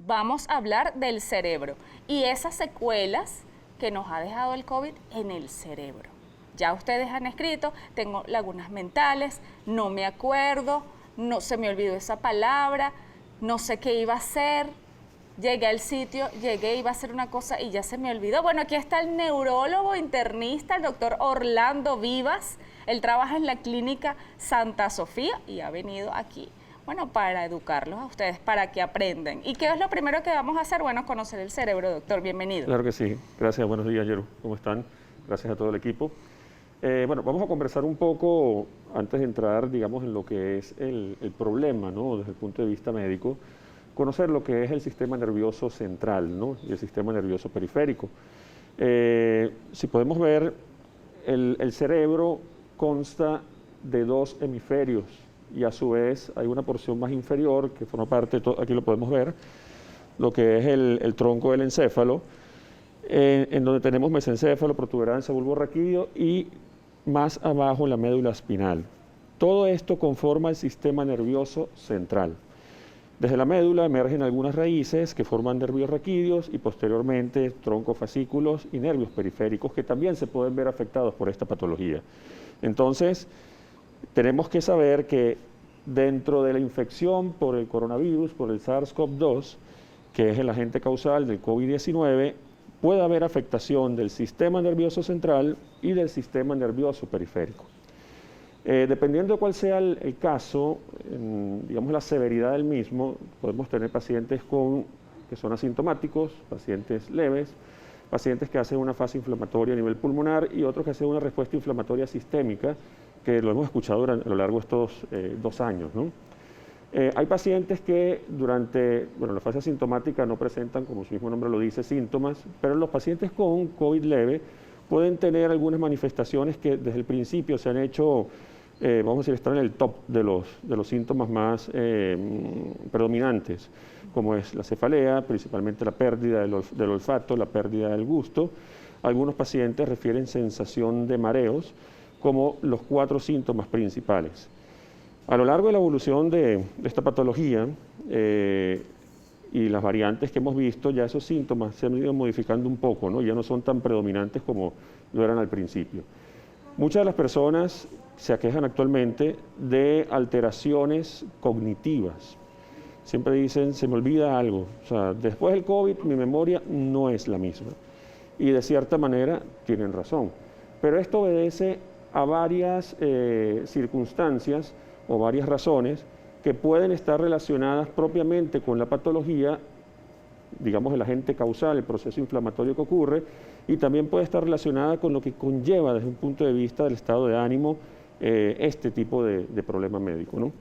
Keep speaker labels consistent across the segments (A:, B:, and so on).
A: vamos a hablar del cerebro y esas secuelas que nos ha dejado el COVID en el cerebro. Ya ustedes han escrito, tengo lagunas mentales, no me acuerdo, no se me olvidó esa palabra, no sé qué iba a hacer, llegué al sitio, iba a hacer una cosa y ya se me olvidó. Bueno, aquí está el neurólogo internista, el doctor Orlando Vivas. Él trabaja en la clínica Santa Sofía y ha venido aquí, bueno, para educarlos a ustedes, para que aprendan. ¿Y qué es lo primero que vamos a hacer? Bueno, conocer el cerebro, doctor. Bienvenido.
B: Claro que sí. Gracias. Buenos días, Yeru. ¿Cómo están? Gracias a todo el equipo. Bueno, vamos a conversar un poco, antes de entrar, digamos, en lo que es el problema, ¿no? Desde el punto de vista médico, conocer lo que es el sistema nervioso central, ¿no? Y el sistema nervioso periférico. Si podemos ver, el cerebro consta de dos hemisferios y a su vez hay una porción más inferior que forma parte, aquí lo podemos ver, lo que es el tronco del encéfalo, en donde tenemos mesencéfalo, protuberancia, bulbo raquídeo y más abajo la médula espinal. Todo esto conforma el sistema nervioso central. Desde la médula emergen algunas raíces que forman nervios raquídeos y posteriormente troncos, fascículos y nervios periféricos que también se pueden ver afectados por esta patología. Entonces, tenemos que saber que dentro de la infección por el coronavirus, por el SARS-CoV-2, que es el agente causal del COVID-19, puede haber afectación del sistema nervioso central y del sistema nervioso periférico. Dependiendo de cuál sea el caso, digamos la severidad del mismo, podemos tener pacientes que son asintomáticos, pacientes leves, pacientes que hacen una fase inflamatoria a nivel pulmonar y otros que hacen una respuesta inflamatoria sistémica, que lo hemos escuchado a lo largo de estos 2 años, ¿no? Hay pacientes que durante la fase asintomática no presentan, como su mismo nombre lo dice, síntomas, pero los pacientes con COVID leve pueden tener algunas manifestaciones que desde el principio se han hecho, vamos a decir, están en el top de los síntomas más predominantes, como es la cefalea, principalmente la pérdida del olfato, la pérdida del gusto. Algunos pacientes refieren sensación de mareos como los 4 síntomas principales. A lo largo de la evolución de esta patología y las variantes que hemos visto, ya esos síntomas se han ido modificando un poco, ¿no? Ya no son tan predominantes como lo eran al principio. Muchas de las personas se aquejan actualmente de alteraciones cognitivas. Siempre dicen, se me olvida algo. O sea, después del COVID mi memoria no es la misma. Y de cierta manera tienen razón. Pero esto obedece a varias circunstancias o varias razones que pueden estar relacionadas propiamente con la patología, digamos el agente causal, el proceso inflamatorio que ocurre, y también puede estar relacionada con lo que conlleva desde un punto de vista del estado de ánimo este tipo de problema médico, ¿no?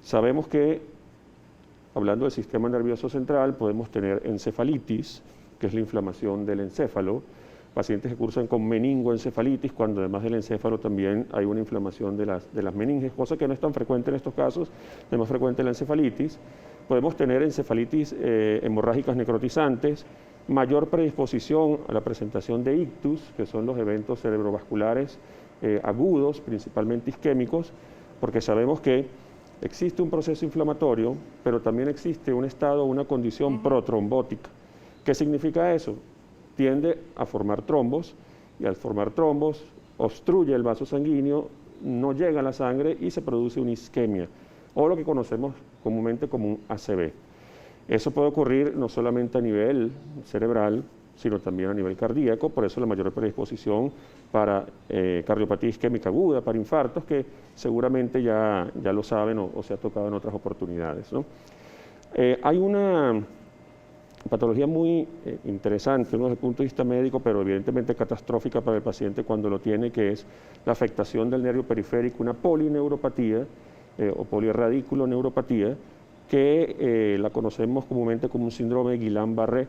B: Sabemos que, hablando del sistema nervioso central, podemos tener encefalitis, que es la inflamación del encéfalo, pacientes que cursan con meningoencefalitis, cuando además del encéfalo también hay una inflamación de las meninges, cosa que no es tan frecuente en estos casos, es más frecuente la encefalitis. Podemos tener encefalitis hemorrágicas necrotizantes, mayor predisposición a la presentación de ictus, que son los eventos cerebrovasculares agudos, principalmente isquémicos, porque sabemos que existe un proceso inflamatorio, pero también existe un estado, una condición protrombótica. ¿Qué significa eso? Tiende a formar trombos y al formar trombos obstruye el vaso sanguíneo, no llega a la sangre y se produce una isquemia o lo que conocemos comúnmente como un ACV. Eso puede ocurrir no solamente a nivel cerebral, sino también a nivel cardíaco, por eso la mayor predisposición para cardiopatía isquémica aguda, para infartos, que seguramente ya lo saben o se ha tocado en otras oportunidades, ¿no? Hay una patología muy interesante, ¿no? Desde el punto de vista médico, pero evidentemente catastrófica para el paciente cuando lo tiene, que es la afectación del nervio periférico, una polineuropatía o polirradiculoneuropatía, que la conocemos comúnmente como un síndrome de Guillain-Barré,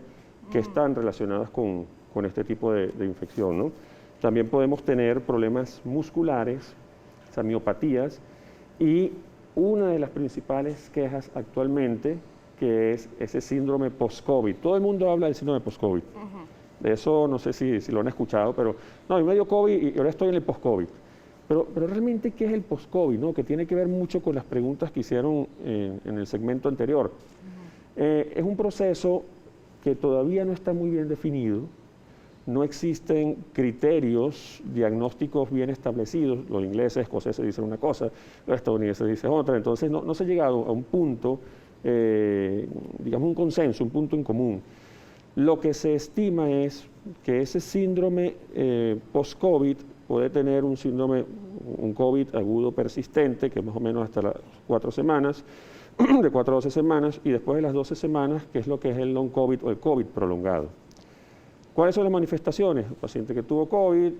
B: que están relacionadas con este tipo de infección, ¿no? También podemos tener problemas musculares, o sea, miopatías, y una de las principales quejas actualmente, que es ese síndrome post-COVID. Todo el mundo habla del síndrome post-COVID. De eso no sé si lo han escuchado, pero no, a mí me dio COVID y ahora estoy en el post-COVID. Pero realmente, ¿qué es el post-COVID, ¿no? Que tiene que ver mucho con las preguntas que hicieron en el segmento anterior. Es un proceso que todavía no está muy bien definido, no existen criterios diagnósticos bien establecidos, los ingleses, escoceses dicen una cosa, los estadounidenses dicen otra, entonces no se ha llegado a un punto, digamos un consenso, un punto en común. Lo que se estima es que ese síndrome post-COVID puede tener un síndrome, un COVID agudo persistente, que es más o menos hasta las 4 semanas, de 4 a 12 semanas, y después de las 12 semanas, que es lo que es el long COVID o el COVID prolongado. ¿Cuáles son las manifestaciones? El paciente que tuvo COVID,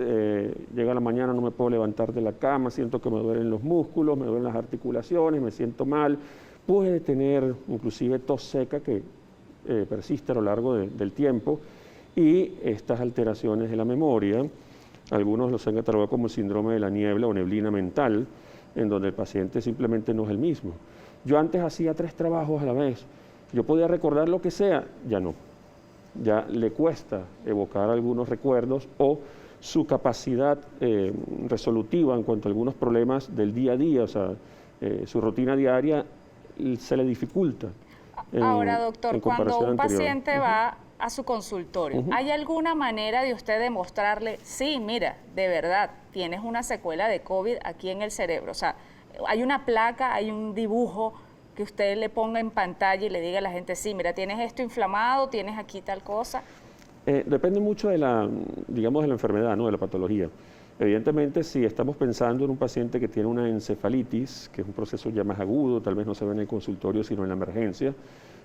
B: llega a la mañana, no me puedo levantar de la cama, siento que me duelen los músculos, me duelen las articulaciones, me siento mal, puede tener inclusive tos seca que persiste a lo largo del tiempo, y estas alteraciones de la memoria, algunos los han catalogado como el síndrome de la niebla o neblina mental, en donde el paciente simplemente no es el mismo. Yo antes hacía 3 trabajos a la vez, yo podía recordar lo que sea, ya no. Ya le cuesta evocar algunos recuerdos o su capacidad resolutiva en cuanto a algunos problemas del día a día, o sea, su rutina diaria se le dificulta.
A: Ahora, doctor, cuando un paciente va a su consultorio, ¿hay alguna manera de usted demostrarle, sí, mira, de verdad, tienes una secuela de COVID aquí en el cerebro? O sea, hay una placa, hay un dibujo que usted le ponga en pantalla y le diga a la gente, sí, mira, tienes esto inflamado, tienes aquí tal cosa.
B: Depende mucho de la, digamos, de la enfermedad, ¿no? De la patología. Evidentemente, si estamos pensando en un paciente que tiene una encefalitis, que es un proceso ya más agudo, tal vez no se ve en el consultorio, sino en la emergencia,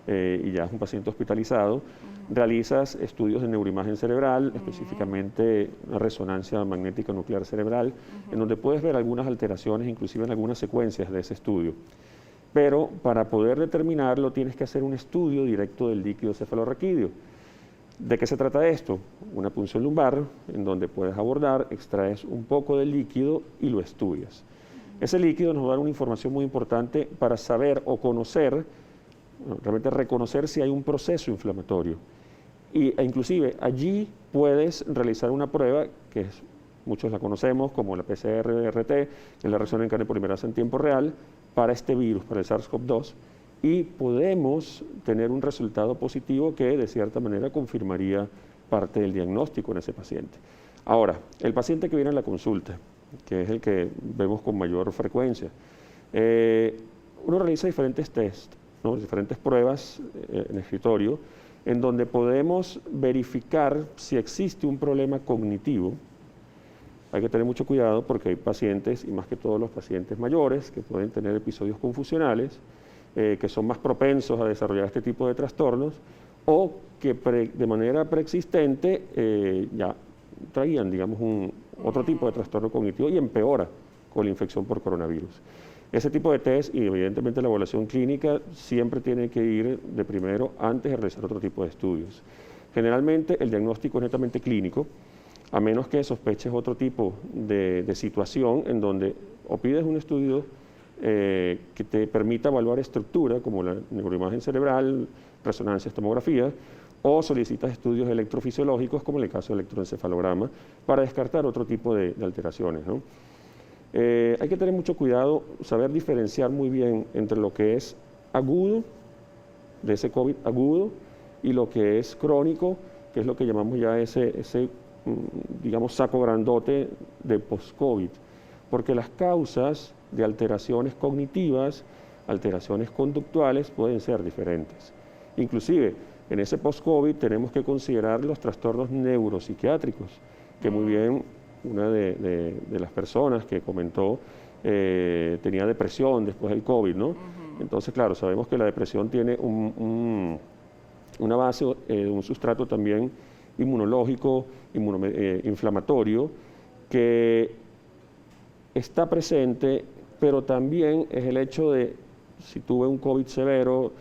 B: y ya es un paciente hospitalizado, realizas estudios de neuroimagen cerebral, específicamente una resonancia magnética nuclear cerebral, en donde puedes ver algunas alteraciones, inclusive en algunas secuencias de ese estudio. Pero para poder determinarlo tienes que hacer un estudio directo del líquido cefalorraquídeo. ¿De qué se trata esto? Una punción lumbar en donde puedes abordar, extraes un poco del líquido y lo estudias. Ese líquido nos va a dar una información muy importante para saber o conocer, realmente reconocer si hay un proceso inflamatorio. E inclusive allí puedes realizar una prueba que muchos la conocemos como la PCR-RT, que es la reacción en cadena polimerasa en tiempo real, para este virus, para el SARS-CoV-2, y podemos tener un resultado positivo que de cierta manera confirmaría parte del diagnóstico en ese paciente. Ahora, el paciente que viene a la consulta, que es el que vemos con mayor frecuencia, uno realiza diferentes tests, ¿no? Diferentes pruebas en escritorio, en donde podemos verificar si existe un problema cognitivo. Hay que tener mucho cuidado porque hay pacientes, y más que todos los pacientes mayores, que pueden tener episodios confusionales, que son más propensos a desarrollar este tipo de trastornos, o que de manera preexistente ya traían, digamos, otro tipo de trastorno cognitivo y empeora con la infección por coronavirus. Ese tipo de test y evidentemente la evaluación clínica siempre tiene que ir de primero antes de realizar otro tipo de estudios. Generalmente el diagnóstico es netamente clínico, a menos que sospeches otro tipo de situación en donde o pides un estudio que te permita evaluar estructura, como la neuroimagen cerebral, resonancia, tomografía, o solicitas estudios electrofisiológicos, como en el caso del electroencefalograma, para descartar otro tipo de alteraciones, ¿no? Hay que tener mucho cuidado, saber diferenciar muy bien entre lo que es agudo, de ese COVID agudo, y lo que es crónico, que es lo que llamamos ya ese digamos, saco grandote de post-COVID, porque las causas de alteraciones cognitivas, alteraciones conductuales pueden ser diferentes. Inclusive, en ese post-COVID tenemos que considerar los trastornos neuropsiquiátricos, que muy bien una de las personas que comentó tenía depresión después del COVID, ¿no? Entonces, claro, sabemos que la depresión tiene una base, un sustrato también inmunológico, inflamatorio, que está presente, pero también es el hecho de, si tuve un COVID severo,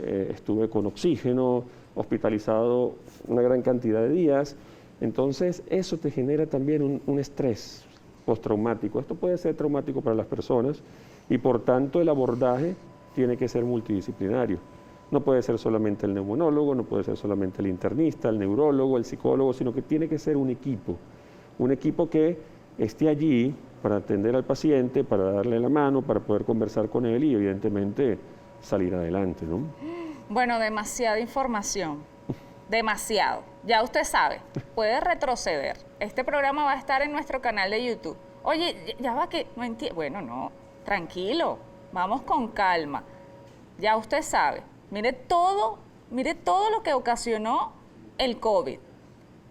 B: estuve con oxígeno, hospitalizado una gran cantidad de días, entonces eso te genera también un estrés postraumático. Esto puede ser traumático para las personas y por tanto el abordaje tiene que ser multidisciplinario. No puede ser solamente el neumonólogo, no puede ser solamente el internista, el neurólogo, el psicólogo, sino que tiene que ser un equipo que esté allí para atender al paciente, para darle la mano, para poder conversar con él y evidentemente salir adelante, ¿no?
A: Bueno, demasiada información, demasiado. Ya usted sabe, puede retroceder. Este programa va a estar en nuestro canal de YouTube. Oye, ya va que no entiendo. Bueno, no, tranquilo, vamos con calma. Ya usted sabe, mire todo lo que ocasionó el COVID.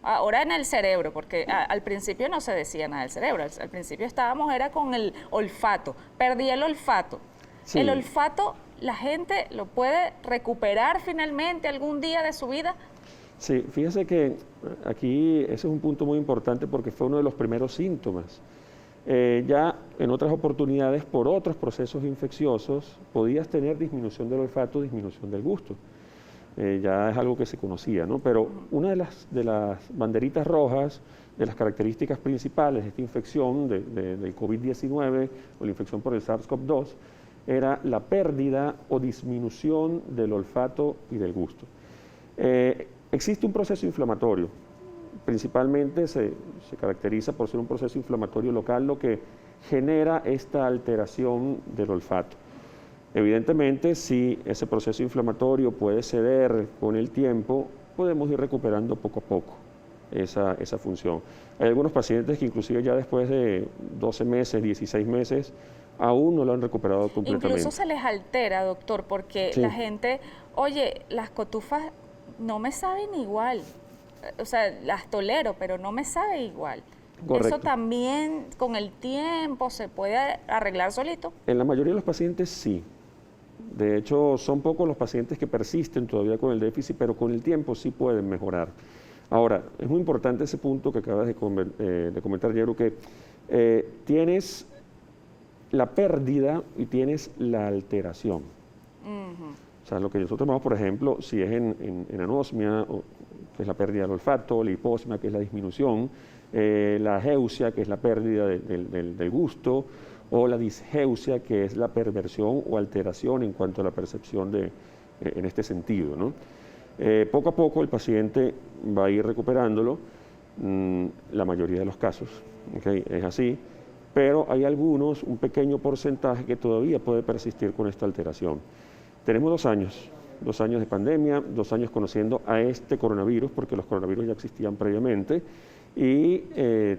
A: Ahora en el cerebro, porque al principio no se decía nada del cerebro, al principio era con el olfato, perdí el olfato. Sí. El olfato, la gente lo puede recuperar finalmente algún día de su vida.
B: Sí, fíjese que aquí ese es un punto muy importante porque fue uno de los primeros síntomas. Ya en otras oportunidades, por otros procesos infecciosos, podías tener disminución del olfato, disminución del gusto. Ya es algo que se conocía, ¿no? Pero una de las banderitas rojas, de las características principales de esta infección del COVID-19 o la infección por el SARS-CoV-2, era la pérdida o disminución del olfato y del gusto. Existe un proceso inflamatorio, principalmente se caracteriza por ser un proceso inflamatorio local, lo que genera esta alteración del olfato. Evidentemente, si ese proceso inflamatorio puede ceder con el tiempo, podemos ir recuperando poco a poco esa función. Hay algunos pacientes que inclusive ya después de 12 meses, 16 meses, aún no lo han recuperado completamente.
A: Incluso se les altera, doctor, porque sí. La gente, oye, las cotufas no me saben igual. O sea, las tolero, pero no me sabe igual. Correcto. ¿Eso también con el tiempo se puede arreglar solito?
B: En la mayoría de los pacientes sí. De hecho, son pocos los pacientes que persisten todavía con el déficit, pero con el tiempo sí pueden mejorar. Ahora, es muy importante ese punto que acabas de comentar, Yeru, que tienes la pérdida y tienes la alteración. O sea, lo que nosotros llamamos, por ejemplo, si es en anosmia, que es la pérdida del olfato, la hiposmia, que es la disminución, la ageusia, que es la pérdida del gusto, o la disgeusia, que es la perversión o alteración en cuanto a la percepción en este sentido, ¿no? Poco a poco el paciente va a ir recuperándolo, la mayoría de los casos, ¿okay? Es así, pero hay algunos, un pequeño porcentaje que todavía puede persistir con esta alteración. Tenemos 2 años de pandemia, 2 años conociendo a este coronavirus, porque los coronavirus ya existían previamente, y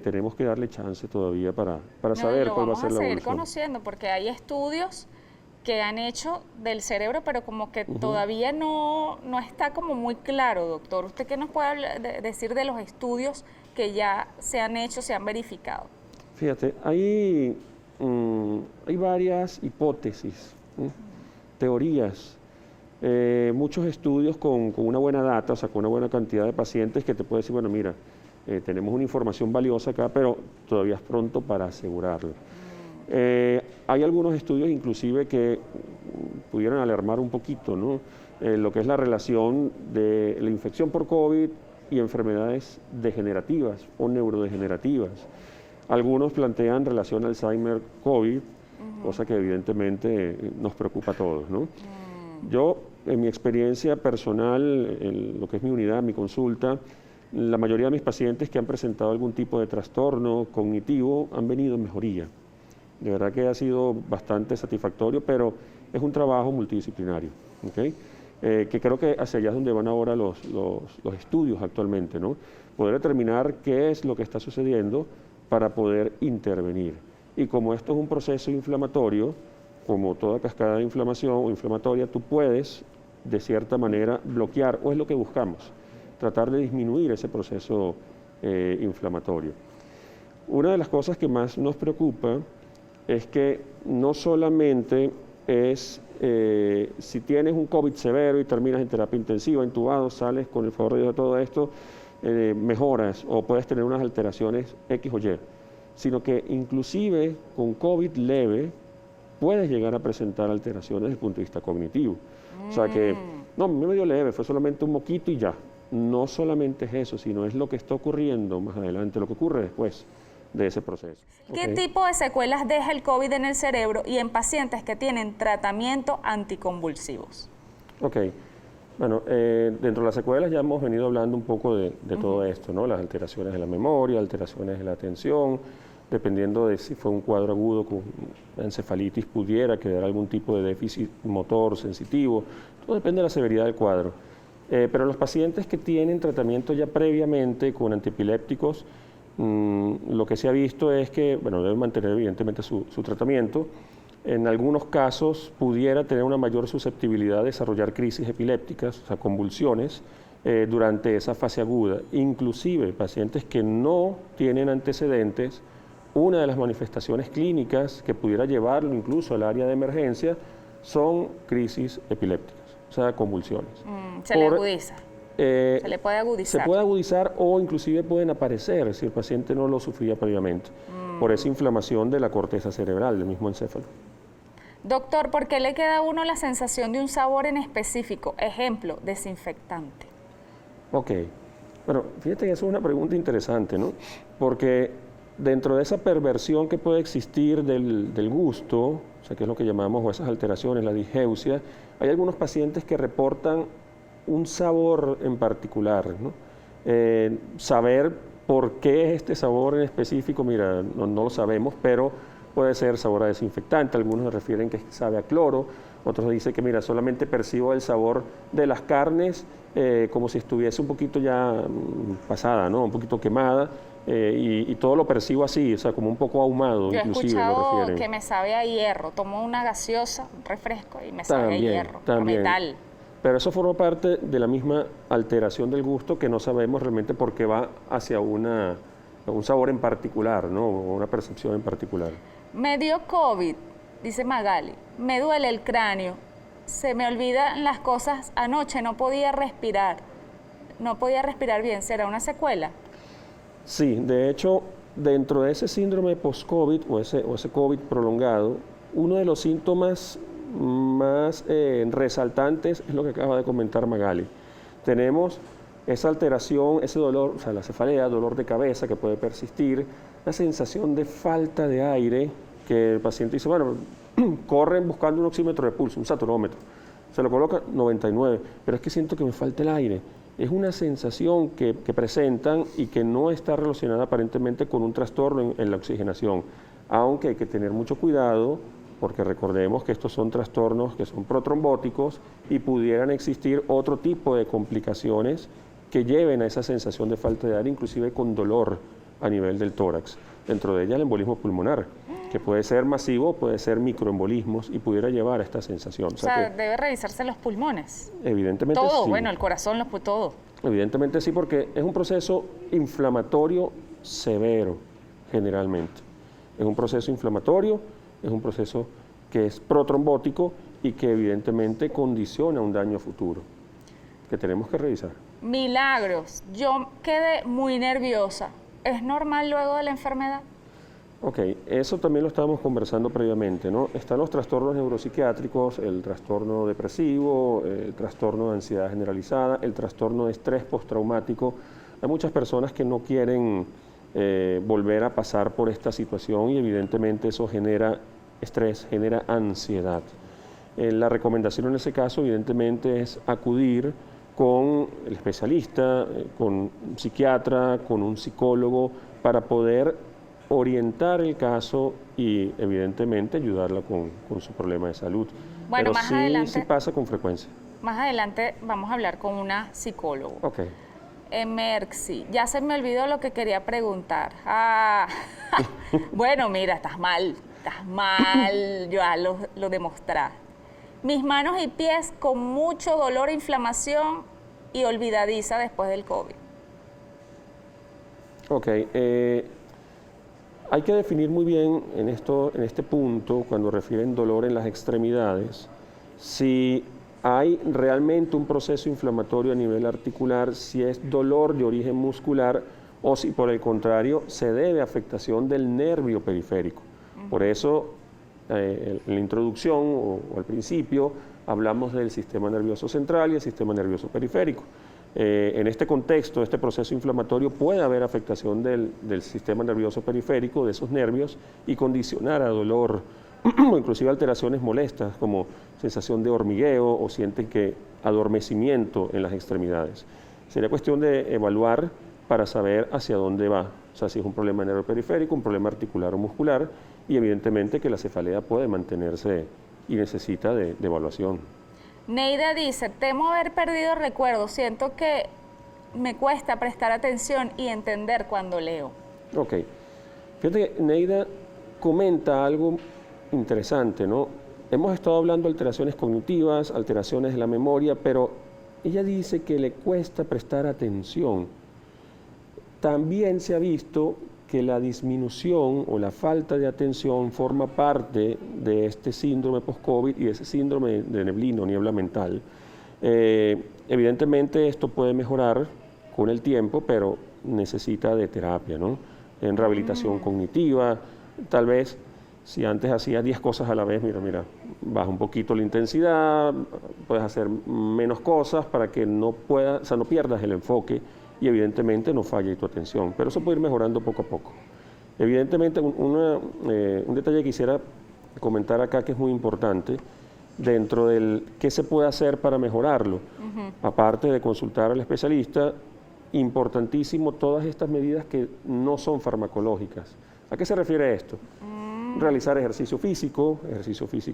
B: tenemos que darle chance todavía para saber cuál va a ser la evolución.
A: Vamos a seguir conociendo, porque hay estudios que han hecho del cerebro, pero como que todavía no está como muy claro, doctor. ¿Usted qué nos puede decir de los estudios que ya se han hecho, se han verificado?
B: Fíjate, hay varias hipótesis, teorías, muchos estudios con una buena data, o sea, con una buena cantidad de pacientes que te puede decir, bueno, mira, tenemos una información valiosa acá, pero todavía es pronto para asegurarlo. Hay algunos estudios inclusive que pudieran alarmar un poquito, ¿no? Lo que es la relación de la infección por COVID y enfermedades degenerativas o neurodegenerativas. Algunos plantean relación Alzheimer-COVID, cosa que evidentemente nos preocupa a todos, ¿no? Yo, en mi experiencia personal, en lo que es mi unidad, mi consulta, la mayoría de mis pacientes que han presentado algún tipo de trastorno cognitivo han venido en mejoría. De verdad que ha sido bastante satisfactorio, pero es un trabajo multidisciplinario, ¿okay? Que creo que hacia allá es donde van ahora los estudios actualmente, ¿no? Poder determinar qué es lo que está sucediendo para poder intervenir. Y como esto es un proceso inflamatorio, como toda cascada de inflamación o inflamatoria, tú puedes, de cierta manera, bloquear, o es lo que buscamos, tratar de disminuir ese proceso inflamatorio. Una de las cosas que más nos preocupa es que no solamente es si tienes un COVID severo y terminas en terapia intensiva, intubado, sales con el favor de Dios de todo esto, mejoras o puedes tener unas alteraciones X o Y, sino que inclusive con COVID leve puedes llegar a presentar alteraciones desde el punto de vista cognitivo. O sea que, no, me dio leve, fue solamente un moquito y ya. No solamente es eso, sino es lo que está ocurriendo más adelante, lo que ocurre después de ese proceso.
A: ¿Qué tipo de secuelas deja el COVID en el cerebro y en pacientes que tienen tratamiento anticonvulsivos?
B: Ok, bueno, dentro de las secuelas ya hemos venido hablando un poco de todo esto, ¿no? Las alteraciones de la memoria, alteraciones de la atención, dependiendo de si fue un cuadro agudo con encefalitis, pudiera quedar algún tipo de déficit motor sensitivo. Todo depende de la severidad del cuadro. Pero los pacientes que tienen tratamiento ya previamente con antiepilépticos, lo que se ha visto es que, bueno, deben mantener evidentemente su tratamiento. En algunos casos pudiera tener una mayor susceptibilidad a desarrollar crisis epilépticas, o sea, convulsiones, durante esa fase aguda. Inclusive pacientes que no tienen antecedentes, una de las manifestaciones clínicas que pudiera llevarlo incluso al área de emergencia son crisis epilépticas, o sea, convulsiones.
A: Se le agudiza. Se le puede agudizar.
B: Se puede agudizar o inclusive pueden aparecer si el paciente no lo sufría previamente, por esa inflamación de la corteza cerebral, del mismo encéfalo.
A: Doctor, ¿por qué le queda a uno la sensación de un sabor en específico? Ejemplo, desinfectante.
B: Ok. Bueno, fíjate que eso es una pregunta interesante, ¿no? Porque dentro de esa perversión que puede existir del gusto, o sea, que es lo que llamamos, o esas alteraciones, la disgeusia, hay algunos pacientes que reportan un sabor en particular, ¿no? Saber por qué es este sabor en específico, mira, no lo sabemos, pero puede ser sabor a desinfectante, algunos se refieren que sabe a cloro, otros dicen que mira, solamente percibo el sabor de las carnes como si estuviese un poquito ya pasada, ¿no? Un poquito quemada, y todo lo percibo así, o sea, como un poco ahumado.
A: Yo he
B: inclusive,
A: escuchado que me sabe a hierro, tomo una gaseosa, un refresco y me sabe a hierro, a metal.
B: Pero eso forma parte de la misma alteración del gusto que no sabemos realmente por qué va hacia un sabor en particular, ¿no? O una percepción en particular.
A: Me dio COVID, dice Magali, me duele el cráneo, se me olvidan las cosas anoche, no podía respirar bien, ¿será una secuela?
B: Sí, de hecho, dentro de ese síndrome post-COVID o ese COVID prolongado, uno de los síntomas más resaltantes es lo que acaba de comentar Magali. Tenemos esa alteración, ese dolor, o sea, la cefalea, dolor de cabeza que puede persistir, la sensación de falta de aire, que el paciente dice, bueno, corren buscando un oxímetro de pulso, un saturómetro, se lo coloca 99, pero es que siento que me falta el aire. Es una sensación que presentan y que no está relacionada aparentemente con un trastorno en la oxigenación, aunque hay que tener mucho cuidado porque recordemos que estos son trastornos que son protrombóticos y pudieran existir otro tipo de complicaciones que lleven a esa sensación de falta de aire, inclusive con dolor a nivel del tórax. Dentro de ella el embolismo pulmonar, que puede ser masivo, puede ser microembolismos y pudiera llevar a esta sensación.
A: O sea, debe revisarse los pulmones.
B: Evidentemente
A: todo,
B: sí.
A: Bueno, el corazón, todo.
B: Evidentemente sí, porque es un proceso inflamatorio severo, generalmente. Es un proceso inflamatorio, es un proceso que es protrombótico y que evidentemente condiciona un daño futuro, que tenemos que revisar.
A: Milagros, yo quedé muy nerviosa. ¿Es normal luego de la enfermedad?
B: Ok, eso también lo estábamos conversando previamente, ¿no? Están los trastornos neuropsiquiátricos, el trastorno depresivo, el trastorno de ansiedad generalizada, el trastorno de estrés postraumático. Hay muchas personas que no quieren volver a pasar por esta situación y evidentemente eso genera estrés, genera ansiedad. La recomendación en ese caso evidentemente es acudir con el especialista, con un psiquiatra, con un psicólogo, para poder orientar el caso y evidentemente ayudarla con su problema de salud.
A: Bueno,
B: pero sí pasa con frecuencia.
A: Más adelante vamos a hablar con una psicóloga.
B: Ok.
A: Merxi, ya se me olvidó lo que quería preguntar. Bueno, mira, estás mal, ya lo demostraste. Mis manos y pies con mucho dolor, inflamación y olvidadiza después del COVID.
B: Ok, hay que definir muy bien en este punto, cuando refieren dolor en las extremidades, si hay realmente un proceso inflamatorio a nivel articular, si es dolor de origen muscular o si por el contrario se debe a afectación del nervio periférico. Por eso en la introducción o al principio hablamos del sistema nervioso central y el sistema nervioso periférico. En este contexto, este proceso inflamatorio, puede haber afectación del sistema nervioso periférico, de esos nervios, y condicionar a dolor o inclusive alteraciones molestas como sensación de hormigueo o sienten que adormecimiento en las extremidades. Sería cuestión de evaluar para saber hacia dónde va O sea, si es un problema neuroperiférico, un problema articular o muscular, y evidentemente que la cefalea puede mantenerse y necesita de evaluación.
A: Neida dice, temo haber perdido recuerdos, siento que me cuesta prestar atención y entender cuando leo.
B: Ok. Fíjate que Neida comenta algo interesante, ¿no? Hemos estado hablando de alteraciones cognitivas, alteraciones de la memoria, pero ella dice que le cuesta prestar atención. También se ha visto que la disminución o la falta de atención forma parte de este síndrome post-COVID y ese síndrome de neblina o niebla mental. Evidentemente esto puede mejorar con el tiempo, pero necesita de terapia, ¿no? En rehabilitación cognitiva, tal vez si antes hacías 10 cosas a la vez, mira, baja un poquito la intensidad, puedes hacer menos cosas para que no pierdas el enfoque y evidentemente no falle tu atención, pero eso puede ir mejorando poco a poco. Evidentemente un detalle que quisiera comentar acá que es muy importante, dentro del qué se puede hacer para mejorarlo, aparte de consultar al especialista, importantísimo todas estas medidas que no son farmacológicas. ¿A qué se refiere esto? Realizar ejercicio físico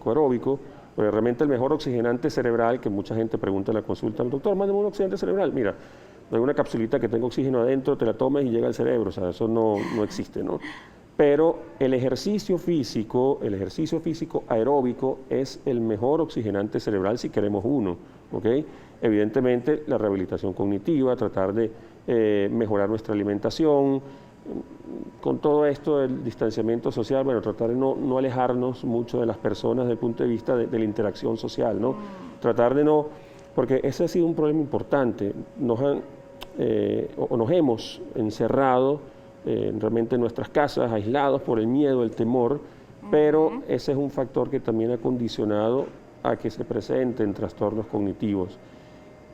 B: aeróbico, porque realmente el mejor oxigenante cerebral, que mucha gente pregunta en la consulta al doctor, mándame un oxigenante cerebral, mira, hay una capsulita que tenga oxígeno adentro, te la tomas y llega al cerebro, o sea, eso no existe, ¿no? Pero el ejercicio físico aeróbico es el mejor oxigenante cerebral si queremos uno, ¿ok? Evidentemente la rehabilitación cognitiva, tratar de mejorar nuestra alimentación, con todo esto del distanciamiento social, bueno, tratar de no alejarnos mucho de las personas desde el punto de vista de la interacción social, ¿no? Tratar de no, porque ese ha sido un problema importante, nos hemos encerrado realmente en nuestras casas, aislados por el miedo, el temor, pero ese es un factor que también ha condicionado a que se presenten trastornos cognitivos,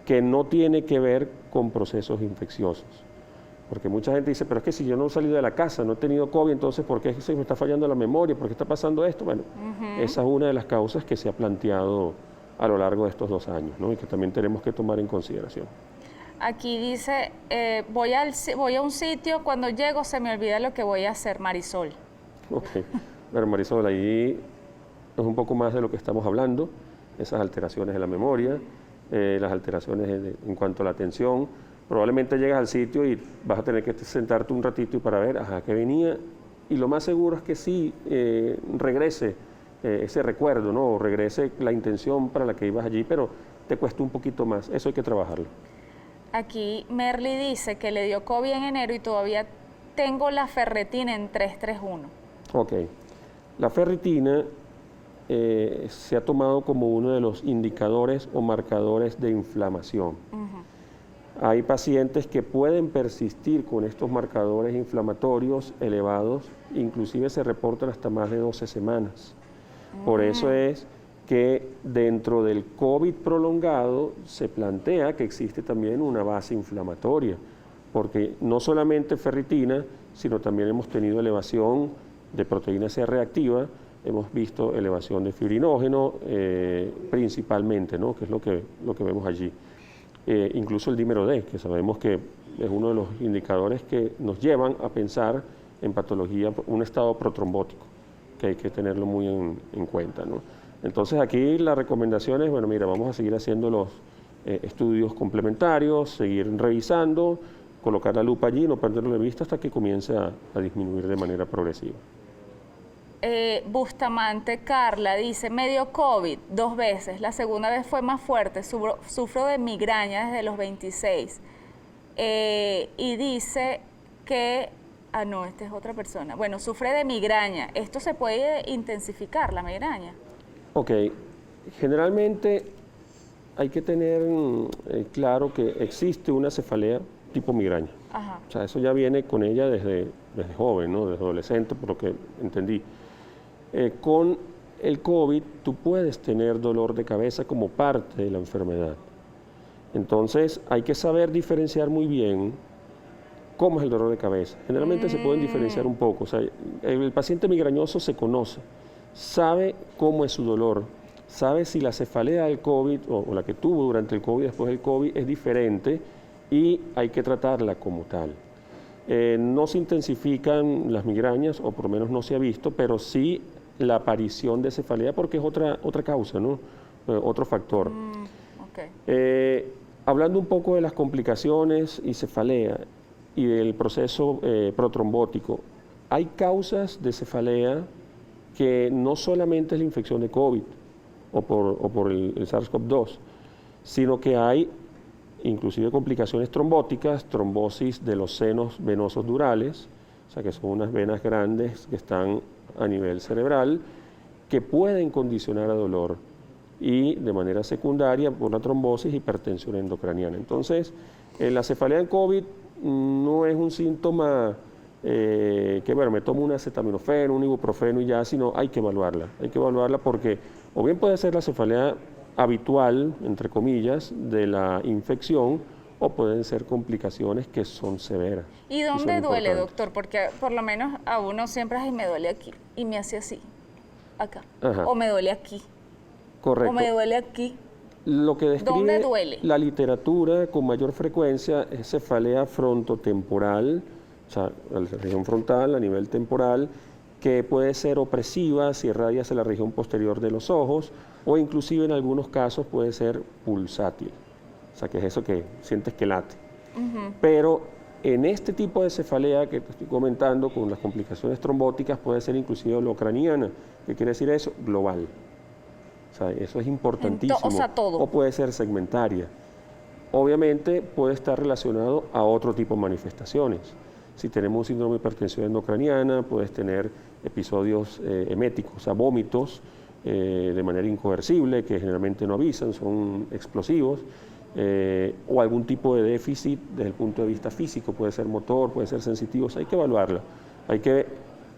B: que no tiene que ver con procesos infecciosos. Porque mucha gente dice, pero es que si yo no he salido de la casa, no he tenido COVID, entonces ¿por qué se me está fallando la memoria? ¿Por qué está pasando esto? Bueno, esa es una de las causas que se ha planteado a lo largo de estos 2 años, ¿no? Y que también tenemos que tomar en consideración.
A: Aquí dice, voy a un sitio, cuando llego se me olvida lo que voy a hacer, Marisol.
B: Ok, bueno, Marisol, ahí es un poco más de lo que estamos hablando, esas alteraciones de la memoria, las alteraciones en cuanto a la atención. Probablemente llegas al sitio y vas a tener que sentarte un ratito y para ver, qué venía, y lo más seguro es que sí regrese ese recuerdo, ¿no? O regrese la intención para la que ibas allí, pero te cuesta un poquito más, eso hay que trabajarlo.
A: Aquí Merly dice que le dio COVID en enero y todavía tengo la ferritina en 331.
B: Ok, la ferritina se ha tomado como uno de los indicadores o marcadores de inflamación. Hay pacientes que pueden persistir con estos marcadores inflamatorios elevados, inclusive se reportan hasta más de 12 semanas. Por eso es que dentro del COVID prolongado se plantea que existe también una base inflamatoria, porque no solamente ferritina, sino también hemos tenido elevación de proteína C reactiva, hemos visto elevación de fibrinógeno principalmente, ¿no? Que es lo que vemos allí. Incluso el dímero D, que sabemos que es uno de los indicadores que nos llevan a pensar en patología, un estado protrombótico, que hay que tenerlo muy en cuenta, ¿no? Entonces aquí la recomendación es, bueno, mira, vamos a seguir haciendo los estudios complementarios, seguir revisando, colocar la lupa allí, no perderlo de vista hasta que comience a disminuir de manera progresiva.
A: Bustamante Carla dice, me dio COVID 2 veces, la segunda vez fue más fuerte, sufro de migraña desde los 26. Y dice que, no, esta es otra persona, bueno, sufre de migraña, ¿esto se puede intensificar la migraña?
B: Ok, generalmente hay que tener claro que existe una cefalea tipo migraña. O sea, eso ya viene con ella desde joven, ¿no? Desde adolescente, por lo que entendí. Con el COVID tú puedes tener dolor de cabeza como parte de la enfermedad. Entonces hay que saber diferenciar muy bien cómo es el dolor de cabeza. Generalmente se pueden diferenciar un poco. O sea, el paciente migrañoso se conoce, sabe cómo es su dolor, sabe si la cefalea del COVID o la que tuvo durante el COVID, después del COVID, es diferente y hay que tratarla como tal. No se intensifican las migrañas, o por lo menos no se ha visto, pero sí la aparición de cefalea porque es otra causa, ¿no? Otro factor.
A: Ok.
B: Hablando un poco de las complicaciones y cefalea y del proceso protrombótico, hay causas de cefalea que no solamente es la infección de COVID o por el SARS-CoV-2, sino que hay inclusive complicaciones trombóticas, trombosis de los senos venosos durales, o sea que son unas venas grandes que están a nivel cerebral, que pueden condicionar a dolor y de manera secundaria por la trombosis, hipertensión endocraniana. Entonces, la cefalea en COVID no es un síntoma que, bueno, me tomo un acetaminofeno, un ibuprofeno y ya, sino hay que evaluarla porque o bien puede ser la cefalea habitual, entre comillas, de la infección, o pueden ser complicaciones que son severas.
A: ¿Y dónde duele, doctor? Porque por lo menos a uno siempre, ay, me duele aquí, y me hace así, acá,
B: Ajá.
A: o me duele aquí,
B: Correcto.
A: o me duele aquí.
B: Lo que
A: ¿Dónde
B: describe
A: duele?
B: la literatura con mayor frecuencia es cefalea frontotemporal, o sea, la región frontal a nivel temporal, que puede ser opresiva si irradia hacia la región posterior de los ojos, o inclusive en algunos casos puede ser pulsátil, o sea, que es eso que sientes que late. Pero en este tipo de cefalea que te estoy comentando, con las complicaciones trombóticas, puede ser inclusive holocraniana. ¿Qué quiere decir eso? Global. O sea, eso es importantísimo.
A: O sea, todo.
B: O puede ser segmentaria. Obviamente puede estar relacionado a otro tipo de manifestaciones. Si tenemos un síndrome de hipertensión endocraniana, puedes tener episodios eméticos, o sea, vómitos de manera incoercible, que generalmente no avisan, son explosivos, o algún tipo de déficit desde el punto de vista físico, puede ser motor, puede ser sensitivo, o sea, hay que evaluarla. Hay que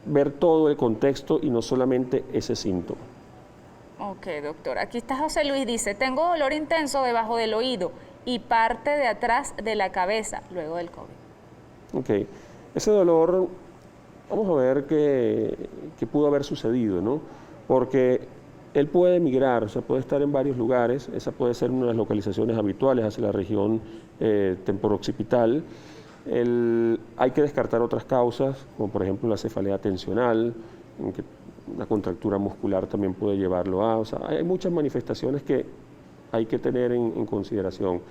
B: ver todo el contexto y no solamente ese síntoma.
A: Ok, doctor. Aquí está José Luis, dice, tengo dolor intenso debajo del oído y parte de atrás de la cabeza luego del COVID.
B: Ok, ese dolor, vamos a ver qué pudo haber sucedido, ¿no? Porque él puede migrar, o sea, puede estar en varios lugares, esa puede ser una de las localizaciones habituales hacia la región temporooccipital. Hay que descartar otras causas, como por ejemplo la cefalea tensional, que la contractura muscular también puede llevarlo a, o sea, hay muchas manifestaciones que hay que tener en consideración.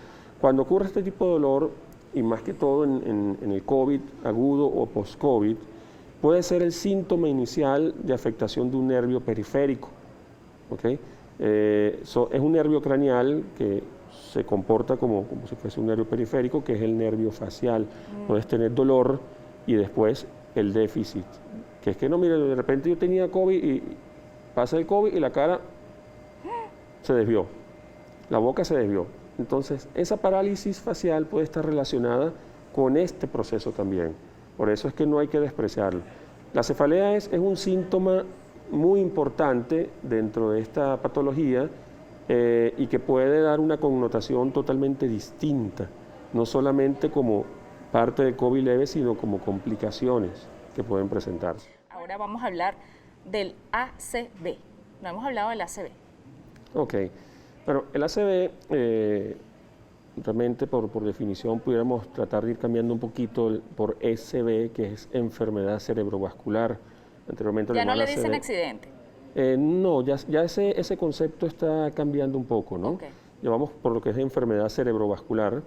B: Cuando ocurre este tipo de dolor, y más que todo en el COVID agudo o post-COVID, puede ser el síntoma inicial de afectación de un nervio periférico. ¿Okay? Es un nervio craneal que se comporta como si fuese un nervio periférico, que es el nervio facial. Puedes tener dolor y después el déficit, que es que no, mire, de repente yo tenía COVID y pasa el COVID y la cara se desvió, la boca se desvió. Entonces, esa parálisis facial puede estar relacionada con este proceso también. Por eso es que no hay que despreciarlo. La cefalea es un síntoma muy importante dentro de esta patología y que puede dar una connotación totalmente distinta, no solamente como parte del COVID leve, sino como complicaciones que pueden presentarse.
A: Ahora vamos a hablar del ACV. No hemos hablado del ACV.
B: Ok. Bueno, el ACV, realmente por definición, pudiéramos tratar de ir cambiando un poquito por SB, que es enfermedad cerebrovascular. Anteriormente
A: ya no le
B: ACV.
A: dicen accidente.
B: No, ya ese concepto está cambiando un poco, ¿no?
A: Okay.
B: Llevamos por lo que es enfermedad cerebrovascular.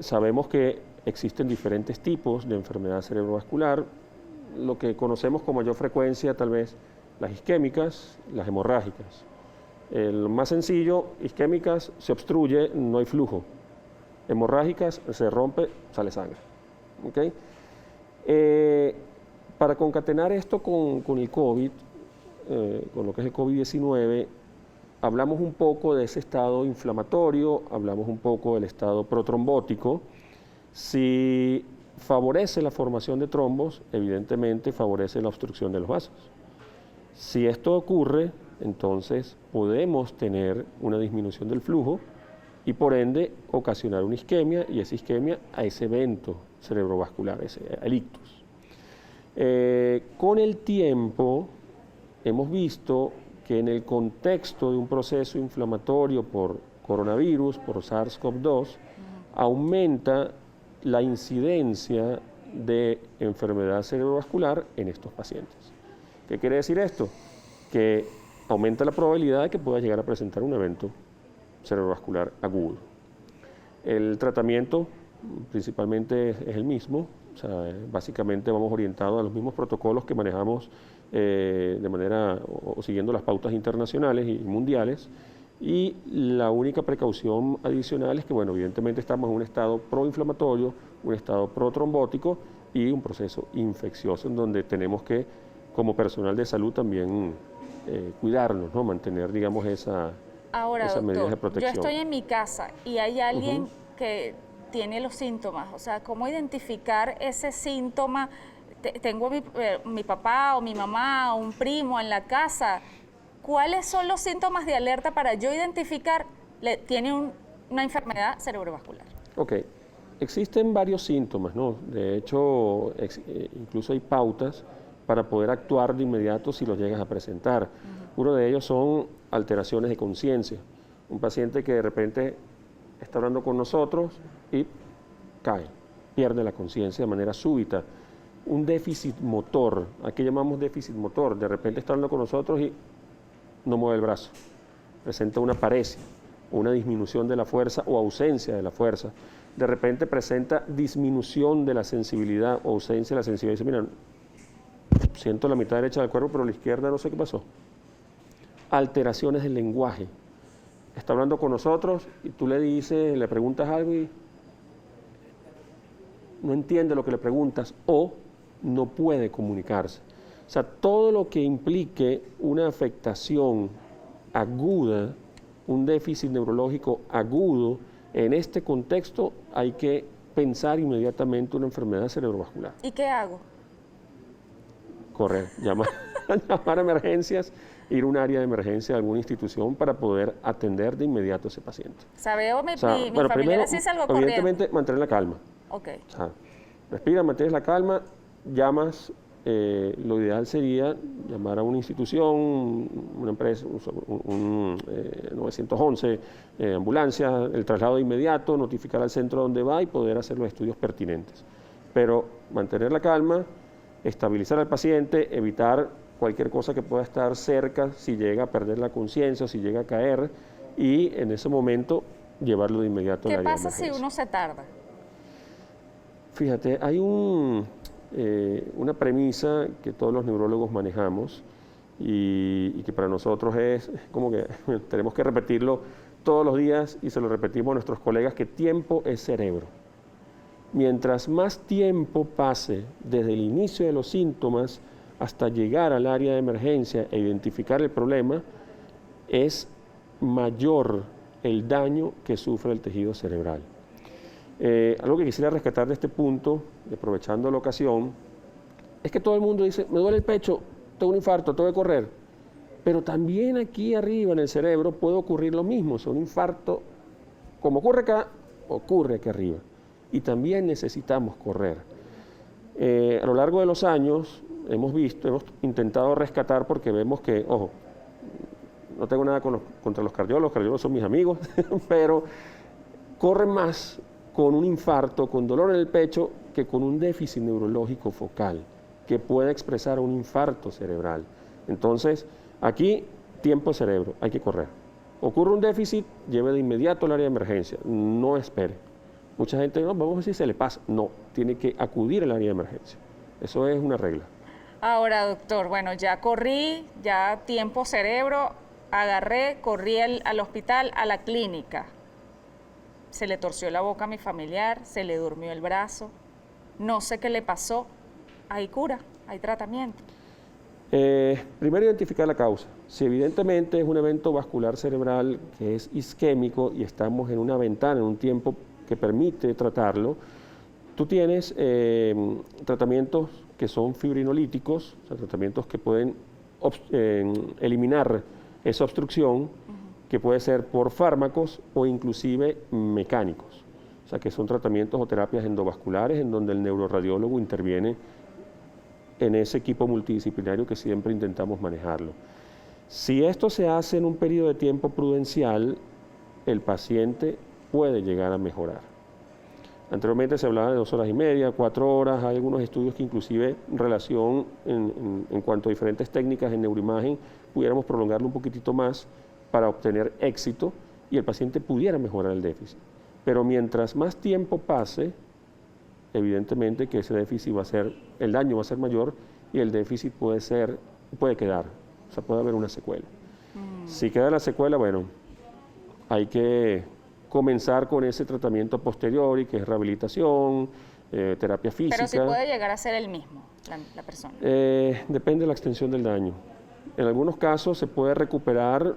B: Sabemos que existen diferentes tipos de enfermedad cerebrovascular. Lo que conocemos con mayor frecuencia, tal vez, las isquémicas, las hemorrágicas. El más sencillo, isquémicas, se obstruye, no hay flujo. Hemorrágicas, se rompe, sale sangre. ¿Okay? Para concatenar esto con el COVID, con lo que es el COVID-19, hablamos un poco de ese estado inflamatorio, hablamos un poco del estado protrombótico. Si favorece la formación de trombos, evidentemente favorece la obstrucción de los vasos. Si esto ocurre, entonces podemos tener una disminución del flujo y por ende ocasionar una isquemia y esa isquemia a ese evento cerebrovascular, el ictus. Con el tiempo hemos visto que en el contexto de un proceso inflamatorio por coronavirus, por SARS-CoV-2, aumenta la incidencia de enfermedad cerebrovascular en estos pacientes. ¿Qué quiere decir esto? Que aumenta la probabilidad de que pueda llegar a presentar un evento cerebrovascular agudo. El tratamiento principalmente es el mismo, o sea, básicamente vamos orientados a los mismos protocolos que manejamos de manera o siguiendo las pautas internacionales y mundiales, y la única precaución adicional es que, bueno, evidentemente estamos en un estado proinflamatorio, un estado protrombótico y un proceso infeccioso en donde tenemos que, como personal de salud, también cuidarnos, ¿no? Mantener, digamos, esas medidas de protección.
A: Yo estoy en mi casa y hay alguien que tiene los síntomas, o sea, ¿cómo identificar ese síntoma? Tengo mi papá o mi mamá o un primo en la casa. ¿Cuáles son los síntomas de alerta para yo identificar tiene una enfermedad cerebrovascular?
B: Ok, existen varios síntomas, ¿no? De hecho, incluso hay pautas para poder actuar de inmediato si los llegas a presentar. Uno de ellos son alteraciones de conciencia. Un paciente que de repente está hablando con nosotros y cae, pierde la conciencia de manera súbita. Un déficit motor, ¿a qué llamamos déficit motor? De repente está hablando con nosotros y no mueve el brazo, presenta una paresia, una disminución de la fuerza o ausencia de la fuerza. De repente presenta disminución de la sensibilidad o ausencia de la sensibilidad. Dice, mira, siento la mitad derecha del cuerpo, pero la izquierda no sé qué pasó. Alteraciones del lenguaje. Está hablando con nosotros y tú le dices, le preguntas algo y no entiende lo que le preguntas o no puede comunicarse. O sea, todo lo que implique una afectación aguda, un déficit neurológico agudo, en este contexto hay que pensar inmediatamente una enfermedad cerebrovascular.
A: ¿Y qué hago?
B: Correr, llamar a emergencias, ir a un área de emergencia de alguna institución para poder atender de inmediato a ese paciente.
A: ¿Sabeo mi familiar
B: primero,
A: así salgo corriendo?
B: Evidentemente, mantener la calma.
A: Ok.
B: O sea, respira, mantienes la calma, llamas, lo ideal sería llamar a una institución, una empresa, un 911, ambulancia, el traslado de inmediato, notificar al centro donde va y poder hacer los estudios pertinentes. Pero mantener la calma, estabilizar al paciente, evitar cualquier cosa que pueda estar cerca si llega a perder la conciencia o si llega a caer y en ese momento llevarlo de inmediato al área de emergencia.
A: ¿Qué pasa si uno se tarda?
B: Fíjate, hay una premisa que todos los neurólogos manejamos y que para nosotros es como que tenemos que repetirlo todos los días y se lo repetimos a nuestros colegas, que tiempo es cerebro. Mientras más tiempo pase desde el inicio de los síntomas hasta llegar al área de emergencia e identificar el problema, es mayor el daño que sufre el tejido cerebral. Algo que quisiera rescatar de este punto, aprovechando la ocasión, es que todo el mundo dice, me duele el pecho, tengo un infarto, tengo que correr. Pero también aquí arriba en el cerebro puede ocurrir lo mismo, o sea, un infarto, como ocurre acá, ocurre aquí arriba. Y también necesitamos correr. A lo largo de los años hemos intentado rescatar porque vemos que, ojo, no tengo nada contra los cardiólogos son mis amigos, pero corren más con un infarto, con dolor en el pecho, que con un déficit neurológico focal, que puede expresar un infarto cerebral. Entonces, aquí, tiempo cerebro, hay que correr. Ocurre un déficit, lleve de inmediato al área de emergencia, no espere. Mucha gente, no, vamos a ver si se le pasa. No, tiene que acudir al área de emergencia. Eso es una regla.
A: Ahora, doctor, bueno, ya corrí, ya tiempo cerebro, agarré, corrí al hospital, a la clínica. Se le torció la boca a mi familiar, se le durmió el brazo, no sé qué le pasó. ¿Hay cura? ¿Hay tratamiento?
B: Primero, identificar la causa. Si evidentemente es un evento vascular cerebral que es isquémico y estamos en una ventana, en un tiempo que permite tratarlo, tú tienes tratamientos que son fibrinolíticos, o sea, tratamientos que pueden eliminar esa obstrucción, que puede ser por fármacos o inclusive mecánicos. O sea, que son tratamientos o terapias endovasculares en donde el neuroradiólogo interviene en ese equipo multidisciplinario que siempre intentamos manejarlo. Si esto se hace en un periodo de tiempo prudencial, el paciente puede llegar a mejorar. Anteriormente se hablaba de 2 horas y media, 4 horas, hay algunos estudios que inclusive en relación en cuanto a diferentes técnicas en neuroimagen pudiéramos prolongarlo un poquitito más para obtener éxito y el paciente pudiera mejorar el déficit. Pero mientras más tiempo pase, evidentemente que ese déficit va a ser, el daño va a ser mayor y el déficit puede quedar, o sea, puede haber una secuela. Si queda la secuela, bueno, hay que comenzar con ese tratamiento posterior y que es rehabilitación, terapia física.
A: Pero sí puede llegar a ser el mismo, la persona.
B: Depende de la extensión del daño. En algunos casos se puede recuperar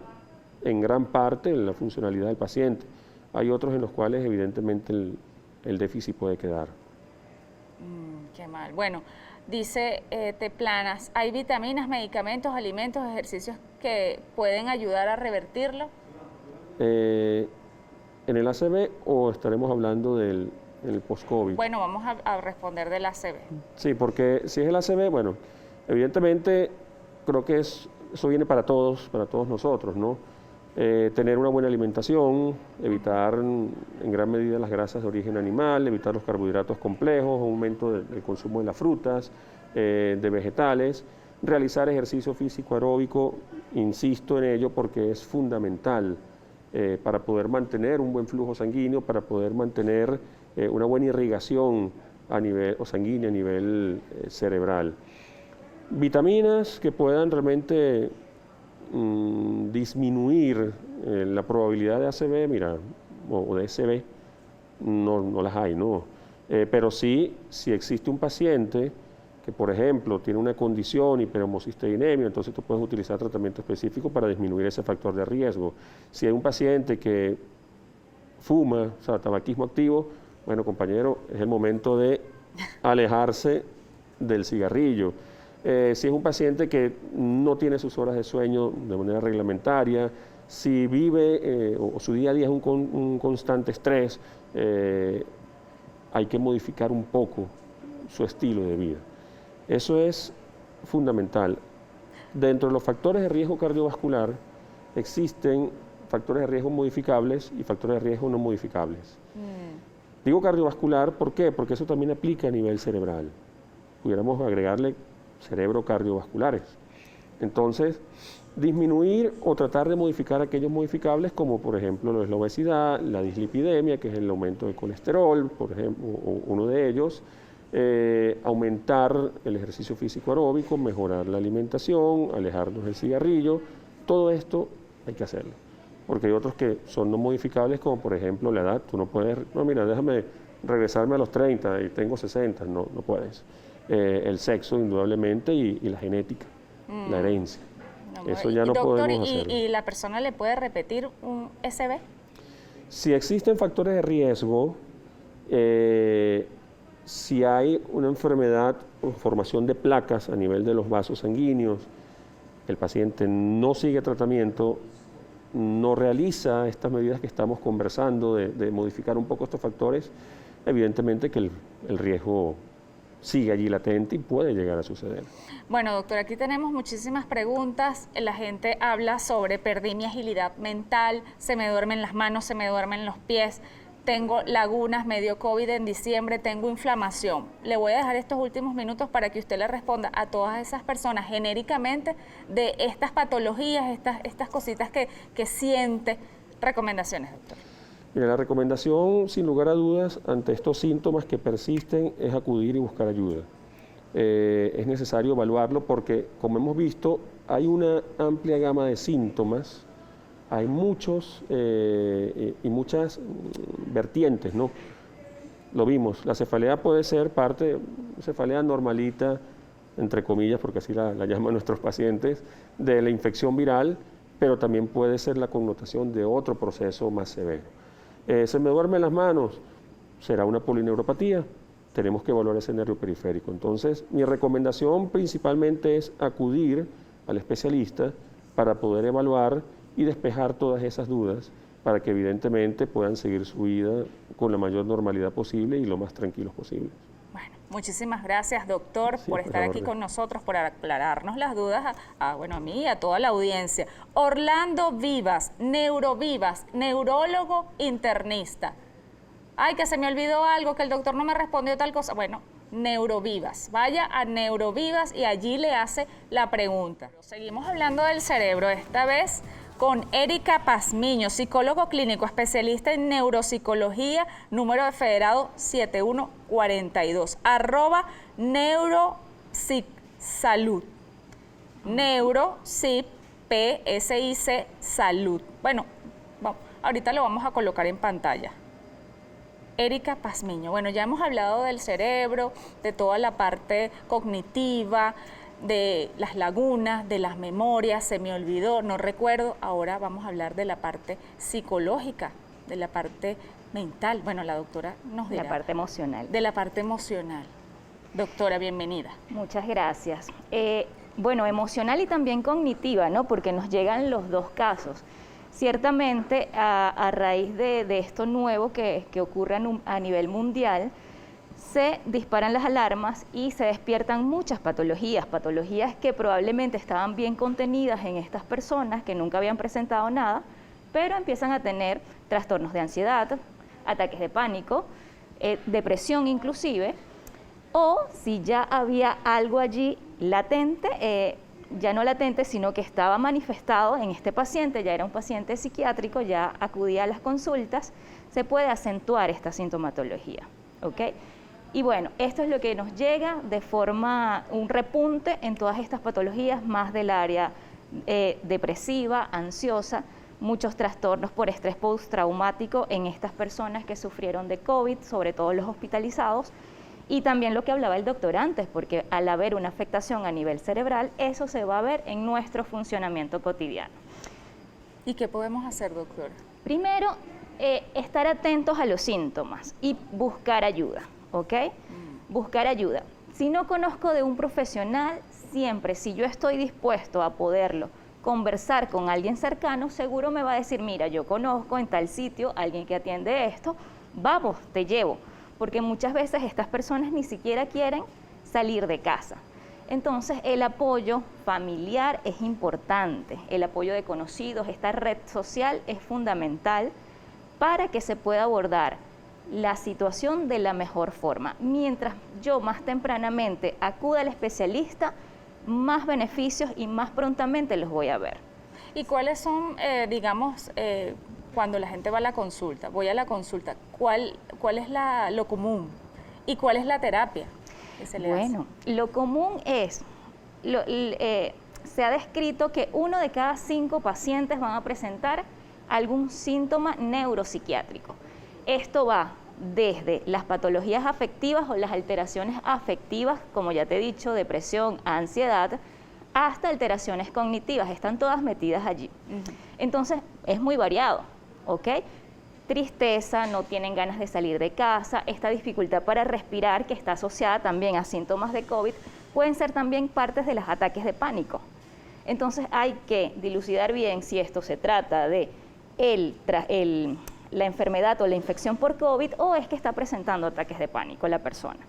B: en gran parte la funcionalidad del paciente. Hay otros en los cuales evidentemente el déficit puede quedar.
A: Qué mal. Bueno, dice Teplanas, ¿hay vitaminas, medicamentos, alimentos, ejercicios que pueden ayudar a revertirlo?
B: ¿En el ACV o estaremos hablando del post-COVID?
A: Bueno, vamos a responder del ACV.
B: Sí, porque si es el ACV, bueno, evidentemente creo que eso viene para todos nosotros, ¿no? Tener una buena alimentación, evitar en gran medida las grasas de origen animal, evitar los carbohidratos complejos, aumento del consumo de las frutas, de vegetales, realizar ejercicio físico aeróbico, insisto en ello porque es fundamental para poder mantener un buen flujo sanguíneo, para poder mantener una buena irrigación a nivel sanguínea, a nivel cerebral. Vitaminas que puedan realmente disminuir la probabilidad de ACV, mira, o de SB, no las hay, ¿no? Pero sí, si existe un paciente que, por ejemplo, tiene una condición, hiperhomocisteinemia, entonces tú puedes utilizar tratamiento específico para disminuir ese factor de riesgo. Si hay un paciente que fuma, o sea, tabaquismo activo, bueno, compañero, es el momento de alejarse del cigarrillo. Si es un paciente que no tiene sus horas de sueño de manera reglamentaria, si vive o su día a día es un constante estrés, hay que modificar un poco su estilo de vida. Eso es fundamental. Dentro de los factores de riesgo cardiovascular existen factores de riesgo modificables y factores de riesgo no modificables. Digo cardiovascular, ¿por qué? Porque eso también aplica a nivel cerebral. Pudiéramos agregarle cerebro cardiovasculares. Entonces, disminuir o tratar de modificar aquellos modificables como por ejemplo lo es la obesidad, la dislipidemia, que es el aumento de colesterol, por ejemplo, uno de ellos, aumentar el ejercicio físico aeróbico, mejorar la alimentación, alejarnos del cigarrillo, todo esto hay que hacerlo. Porque hay otros que son no modificables, como por ejemplo la edad. Tú no puedes, no, mira, déjame regresarme a los 30 y tengo 60, no puedes. El sexo, indudablemente, y la genética, la herencia. Eso ya no podemos hacerlo.
A: ¿Y la persona le puede repetir un SB?
B: Si existen factores de riesgo, si hay una enfermedad o formación de placas a nivel de los vasos sanguíneos, el paciente no sigue tratamiento, no realiza estas medidas que estamos conversando de modificar un poco estos factores, evidentemente que el riesgo sigue allí latente y puede llegar a suceder.
A: Bueno, doctor, aquí tenemos muchísimas preguntas. La gente habla sobre perdí mi agilidad mental, se me duermen las manos, se me duermen los pies, tengo lagunas, me dio COVID en diciembre, tengo inflamación. Le voy a dejar estos últimos minutos para que usted le responda a todas esas personas genéricamente de estas patologías, estas cositas que siente. Recomendaciones, doctor.
B: Mira, la recomendación, sin lugar a dudas, ante estos síntomas que persisten, es acudir y buscar ayuda. Es necesario evaluarlo porque, como hemos visto, hay una amplia gama de síntomas, hay muchos y muchas vertientes, ¿no? Lo vimos, la cefalea puede ser parte, cefalea normalita, entre comillas, porque así la llaman nuestros pacientes, de la infección viral, pero también puede ser la connotación de otro proceso más severo. Se me duermen las manos, será una polineuropatía, tenemos que evaluar ese nervio periférico. Entonces, mi recomendación principalmente es acudir al especialista para poder evaluar y despejar todas esas dudas para que evidentemente puedan seguir su vida con la mayor normalidad posible y lo más tranquilos posible.
A: Bueno, muchísimas gracias, doctor, por estar aquí con nosotros, por aclararnos las dudas a mí y a toda la audiencia. Orlando Vivas, neurólogo internista. Ay, que se me olvidó algo, que el doctor no me respondió tal cosa. Bueno, Neurovivas. Vaya a Neurovivas y allí le hace la pregunta. Seguimos hablando del cerebro, esta vez con Erika Pazmiño, psicólogo clínico, especialista en neuropsicología, número de federado 7142, @neuropsicsalud. Neuropsic, PSIC, salud. Bueno, ahorita lo vamos a colocar en pantalla. Erika Pazmiño. Bueno, ya hemos hablado del cerebro, de toda la parte cognitiva, de las lagunas, de las memorias, se me olvidó, no recuerdo. Ahora vamos a hablar de la parte psicológica, de la parte mental. Bueno, la doctora nos dirá.
C: La parte emocional.
A: De la parte emocional. Doctora, bienvenida.
C: Muchas gracias. Bueno, emocional y también cognitiva, ¿no? Porque nos llegan los dos casos. Ciertamente, a raíz de esto nuevo que ocurre a nivel mundial, se disparan las alarmas y se despiertan muchas patologías que probablemente estaban bien contenidas en estas personas que nunca habían presentado nada, pero empiezan a tener trastornos de ansiedad, ataques de pánico, depresión inclusive, o si ya había algo allí latente, ya no latente, sino que estaba manifestado en este paciente, ya era un paciente psiquiátrico, ya acudía a las consultas, se puede acentuar esta sintomatología, ¿ok? Y bueno, esto es lo que nos llega de forma, un repunte en todas estas patologías, más del área depresiva, ansiosa, muchos trastornos por estrés postraumático en estas personas que sufrieron de COVID, sobre todo los hospitalizados, y también lo que hablaba el doctor antes, porque al haber una afectación a nivel cerebral, eso se va a ver en nuestro funcionamiento cotidiano.
A: ¿Y qué podemos hacer, doctora?
C: Primero, estar atentos a los síntomas y buscar ayuda, ¿ok? Buscar ayuda. Si no conozco de un profesional, siempre, si yo estoy dispuesto a poderlo conversar con alguien cercano, seguro me va a decir, mira, yo conozco en tal sitio a alguien que atiende esto, vamos, te llevo. Porque muchas veces estas personas ni siquiera quieren salir de casa. Entonces, el apoyo familiar es importante, el apoyo de conocidos, esta red social es fundamental para que se pueda abordar la situación de la mejor forma. Mientras yo más tempranamente acuda al especialista, más beneficios y más prontamente los voy a ver.
A: ¿Y cuáles son, digamos, cuando la gente va a la consulta, voy a la consulta, cuál es lo común y cuál es la terapia que se le hace?
C: Bueno, lo común es, se ha descrito que 1 de cada 5 pacientes van a presentar algún síntoma neuropsiquiátrico. Esto va desde las patologías afectivas o las alteraciones afectivas, como ya te he dicho, depresión, ansiedad, hasta alteraciones cognitivas, están todas metidas allí. Entonces, es muy variado, ¿ok? Tristeza, no tienen ganas de salir de casa, esta dificultad para respirar, que está asociada también a síntomas de COVID, pueden ser también partes de los ataques de pánico. Entonces, hay que dilucidar bien si esto se trata de la enfermedad o la infección por COVID o es que está presentando ataques de pánico la persona.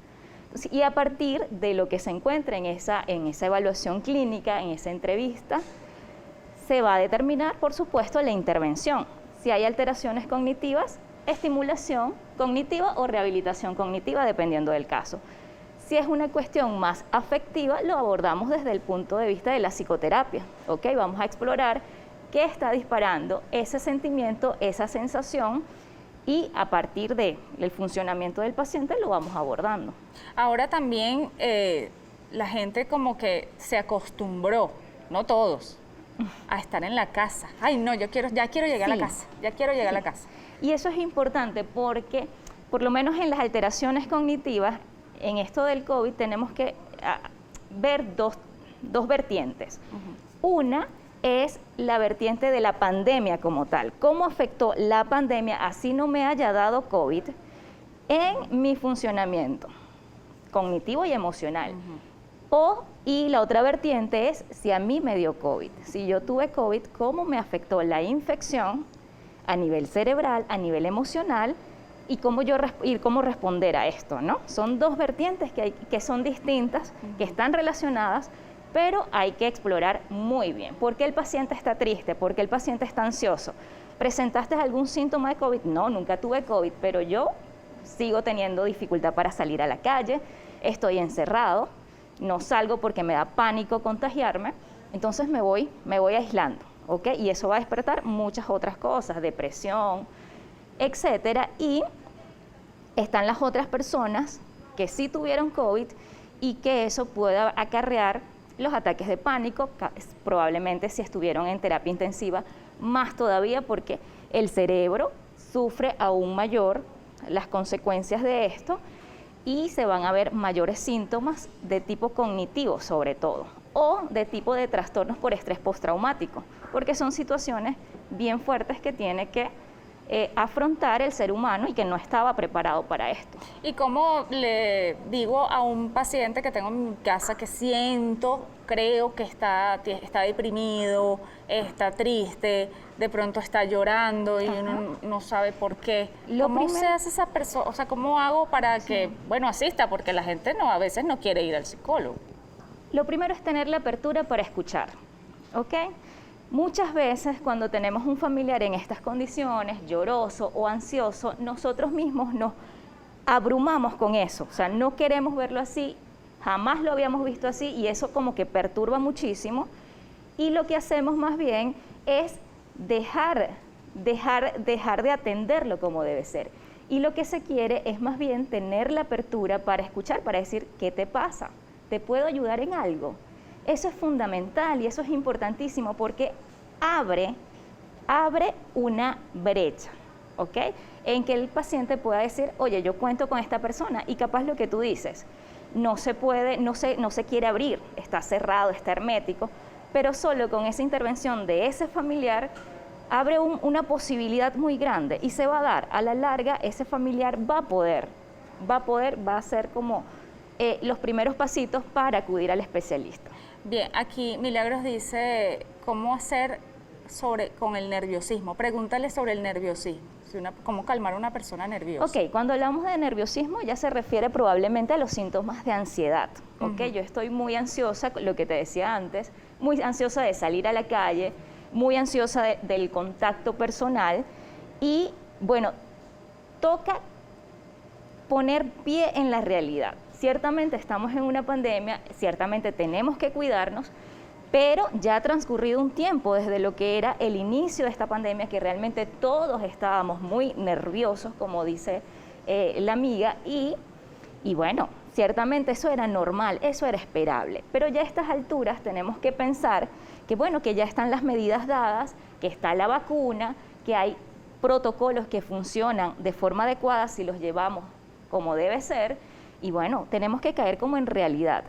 C: Y a partir de lo que se encuentra en esa evaluación clínica, en esa entrevista, se va a determinar, por supuesto, la intervención. Si hay alteraciones cognitivas, estimulación cognitiva o rehabilitación cognitiva, dependiendo del caso. Si es una cuestión más afectiva, lo abordamos desde el punto de vista de la psicoterapia. ¿Ok? Vamos a explorar qué está disparando ese sentimiento, esa sensación, y a partir del funcionamiento del paciente lo vamos abordando.
A: Ahora también la gente como que se acostumbró, no todos, a estar en la casa. Ay, no, ya quiero llegar a la casa, ya quiero llegar a la casa.
C: Y eso es importante porque, por lo menos en las alteraciones cognitivas, en esto del COVID tenemos que ver dos vertientes. Una es la vertiente de la pandemia como tal. ¿Cómo afectó la pandemia, así no me haya dado COVID, en mi funcionamiento cognitivo y emocional? Y la otra vertiente es si a mí me dio COVID. Si yo tuve COVID, ¿cómo me afectó la infección a nivel cerebral, a nivel emocional? Y cómo responder a esto, ¿no? Son dos vertientes que son distintas, que están relacionadas, pero hay que explorar muy bien. ¿Por qué el paciente está triste? ¿Por qué el paciente está ansioso? ¿Presentaste algún síntoma de COVID? No, nunca tuve COVID, pero yo sigo teniendo dificultad para salir a la calle, estoy encerrado, no salgo porque me da pánico contagiarme, entonces me voy aislando, ¿ok? Y eso va a despertar muchas otras cosas, depresión, etcétera, y están las otras personas que sí tuvieron COVID y que eso pueda acarrear los ataques de pánico, probablemente si estuvieron en terapia intensiva, más todavía porque el cerebro sufre aún mayor las consecuencias de esto y se van a ver mayores síntomas de tipo cognitivo sobre todo, o de tipo de trastornos por estrés postraumático, porque son situaciones bien fuertes que tiene que afrontar el ser humano y que no estaba preparado para esto.
A: ¿Y cómo le digo a un paciente que tengo en mi casa que creo que está deprimido, está triste, de pronto está llorando y uno no sabe por qué? ¿Cómo se hace esa persona? O sea, ¿cómo hago para que, asista? Porque la gente a veces no quiere ir al psicólogo.
C: Lo primero es tener la apertura para escuchar, ¿ok? Muchas veces cuando tenemos un familiar en estas condiciones, lloroso o ansioso, nosotros mismos nos abrumamos con eso, o sea, no queremos verlo así, jamás lo habíamos visto así y eso como que perturba muchísimo y lo que hacemos más bien es dejar de atenderlo como debe ser. Y lo que se quiere es más bien tener la apertura para escuchar, para decir, ¿qué te pasa? ¿Te puedo ayudar en algo? Eso es fundamental y eso es importantísimo porque abre una brecha, ¿ok? En que el paciente pueda decir, oye, yo cuento con esta persona y capaz lo que tú dices, no se quiere abrir, está cerrado, está hermético, pero solo con esa intervención de ese familiar abre una posibilidad muy grande y se va a dar, a la larga, ese familiar va a hacer como los primeros pasitos para acudir al especialista.
A: Bien, aquí Milagros dice, ¿cómo hacer con el nerviosismo? Pregúntale sobre el nerviosismo, cómo calmar a una persona nerviosa.
C: Ok, cuando hablamos de nerviosismo ya se refiere probablemente a los síntomas de ansiedad, ¿ok? Yo estoy muy ansiosa, lo que te decía antes, muy ansiosa de salir a la calle, muy ansiosa del contacto personal y, bueno, toca poner pie en la realidad. Ciertamente estamos en una pandemia, ciertamente tenemos que cuidarnos, pero ya ha transcurrido un tiempo desde lo que era el inicio de esta pandemia, que realmente todos estábamos muy nerviosos, como dice la amiga, y bueno, ciertamente eso era normal, eso era esperable, pero ya a estas alturas tenemos que pensar que bueno, que ya están las medidas dadas, que está la vacuna, que hay protocolos que funcionan de forma adecuada si los llevamos como debe ser, y bueno, tenemos que caer como en realidad.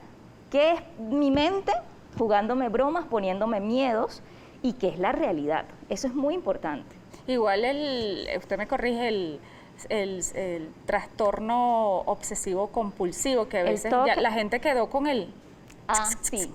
C: ¿Qué es mi mente? Jugándome bromas, poniéndome miedos, y qué es la realidad. Eso es muy importante.
A: Igual usted me corrige, el trastorno obsesivo compulsivo, que a veces ya la gente quedó con él.
C: Sí,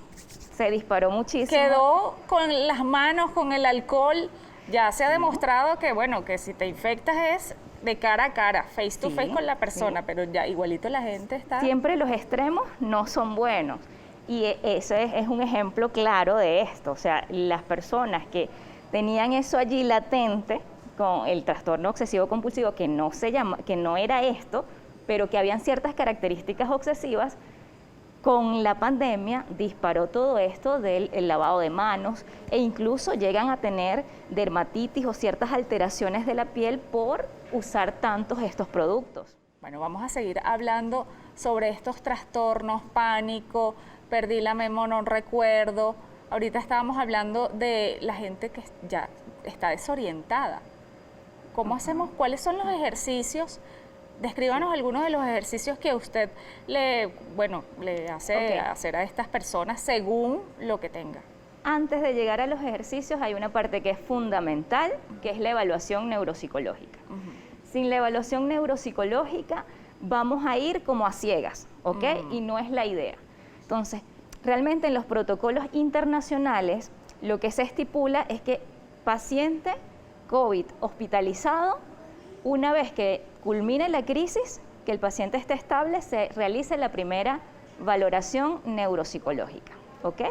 C: se disparó muchísimo.
A: Quedó con las manos, con el alcohol. Ya se ha demostrado que, bueno, que si te infectas es de cara a cara, face to face con la persona, pero ya igualito la gente está...
C: Siempre los extremos no son buenos. Y ese es un ejemplo claro de esto. O sea, las personas que tenían eso allí latente, con el trastorno obsesivo compulsivo, que no era esto, pero que habían ciertas características obsesivas, con la pandemia disparó todo esto del lavado de manos e incluso llegan a tener dermatitis o ciertas alteraciones de la piel por usar tantos estos productos.
A: Bueno, vamos a seguir hablando sobre estos trastornos, pánico, perdí la memoria, no recuerdo. Ahorita estábamos hablando de la gente que ya está desorientada. ¿Cómo hacemos? ¿Cuáles son los ejercicios? Descríbanos algunos de los ejercicios que usted le hace hacer a estas personas según lo que tenga.
C: Antes de llegar a los ejercicios hay una parte que es fundamental, que es la evaluación neuropsicológica. Sin la evaluación neuropsicológica vamos a ir como a ciegas, ¿ok? Y no es la idea. Entonces, realmente en los protocolos internacionales lo que se estipula es que paciente COVID hospitalizado, una vez que culmine la crisis, que el paciente esté estable, se realice la primera valoración neuropsicológica, ¿ok?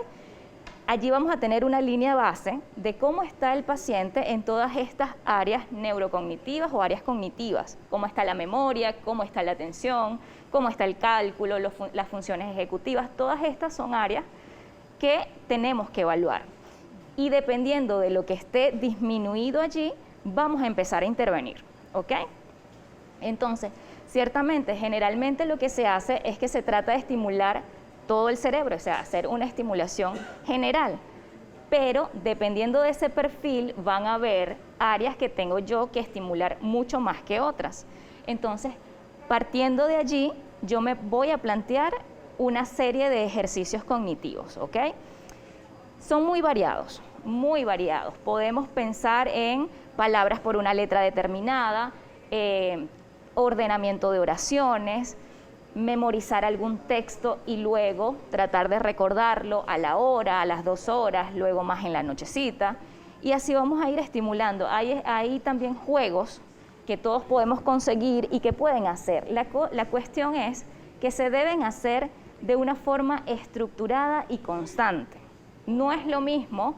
C: allí vamos a tener una línea base de cómo está el paciente en todas estas áreas neurocognitivas o áreas cognitivas, cómo está la memoria, cómo está la atención, cómo está el cálculo, las funciones ejecutivas, todas estas son áreas que tenemos que evaluar. Y dependiendo de lo que esté disminuido allí, vamos a empezar a intervenir, ¿ok? Entonces, ciertamente, generalmente lo que se hace es que se trata de estimular todo el cerebro, o sea, hacer una estimulación general. Pero dependiendo de ese perfil, van a haber áreas que tengo yo que estimular mucho más que otras. Entonces, partiendo de allí, yo me voy a plantear una serie de ejercicios cognitivos, ¿ok? Son muy variados, muy variados. Podemos pensar en palabras por una letra determinada, ordenamiento de oraciones, memorizar algún texto y luego tratar de recordarlo a la hora, a las 2 horas, luego más en la nochecita. Y así vamos a ir estimulando. Hay también juegos que todos podemos conseguir y que pueden hacer. La cuestión es que se deben hacer de una forma estructurada y constante. No es lo mismo,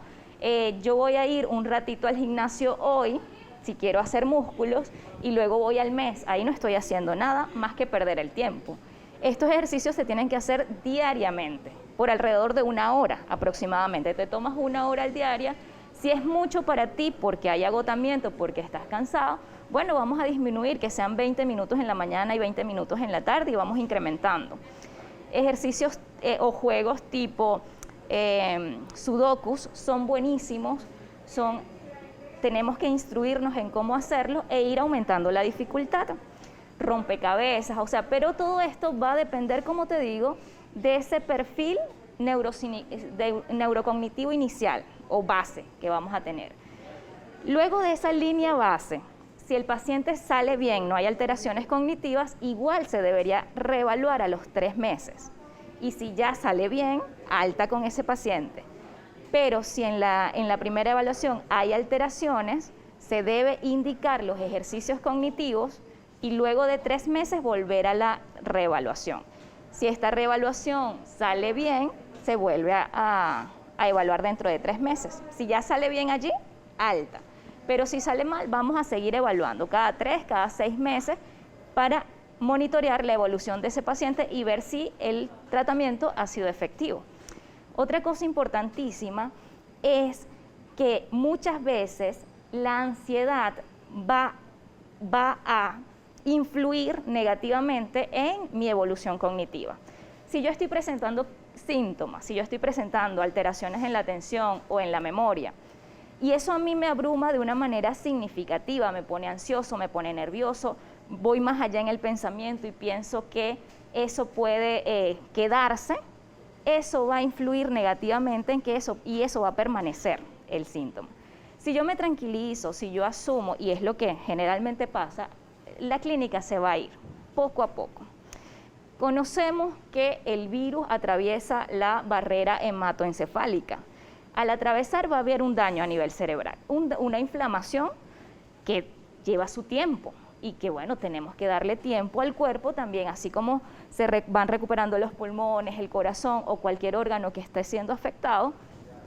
C: yo voy a ir un ratito al gimnasio hoy, si quiero hacer músculos, y luego voy al mes. Ahí no estoy haciendo nada más que perder el tiempo. Estos ejercicios se tienen que hacer diariamente, por alrededor de 1 hora aproximadamente. Te tomas 1 hora al día. Si es mucho para ti porque hay agotamiento, porque estás cansado, bueno, vamos a disminuir, que sean 20 minutos en la mañana y 20 minutos en la tarde y vamos incrementando. Ejercicios o juegos tipo sudokus son buenísimos, tenemos que instruirnos en cómo hacerlo e ir aumentando la dificultad. Rompecabezas, o sea, pero todo esto va a depender, como te digo, de ese perfil neurocognitivo inicial o base que vamos a tener. Luego de esa línea base, si el paciente sale bien, no hay alteraciones cognitivas, igual se debería reevaluar a los 3 meses. Y si ya sale bien, alta con ese paciente. Pero si en la primera evaluación hay alteraciones, se debe indicar los ejercicios cognitivos y luego de 3 meses volver a la reevaluación. Si esta reevaluación sale bien, se vuelve a evaluar dentro de 3 meses. Si ya sale bien allí, alta. Pero si sale mal, vamos a seguir evaluando cada 3, cada 6 meses para monitorear la evolución de ese paciente y ver si el tratamiento ha sido efectivo. Otra cosa importantísima es que muchas veces la ansiedad va a influir negativamente en mi evolución cognitiva. Si yo estoy presentando síntomas, si yo estoy presentando alteraciones en la atención o en la memoria, y eso a mí me abruma de una manera significativa, me pone ansioso, me pone nervioso, voy más allá en el pensamiento y pienso que eso puede quedarse, eso va a influir negativamente en que eso va a permanecer el síntoma. Si yo me tranquilizo, si yo asumo, y es lo que generalmente pasa, la clínica se va a ir poco a poco. Conocemos que el virus atraviesa la barrera hematoencefálica. Al atravesar va a haber un daño a nivel cerebral, una inflamación que lleva su tiempo y que, bueno, tenemos que darle tiempo al cuerpo también, así como van recuperando los pulmones, el corazón o cualquier órgano que esté siendo afectado,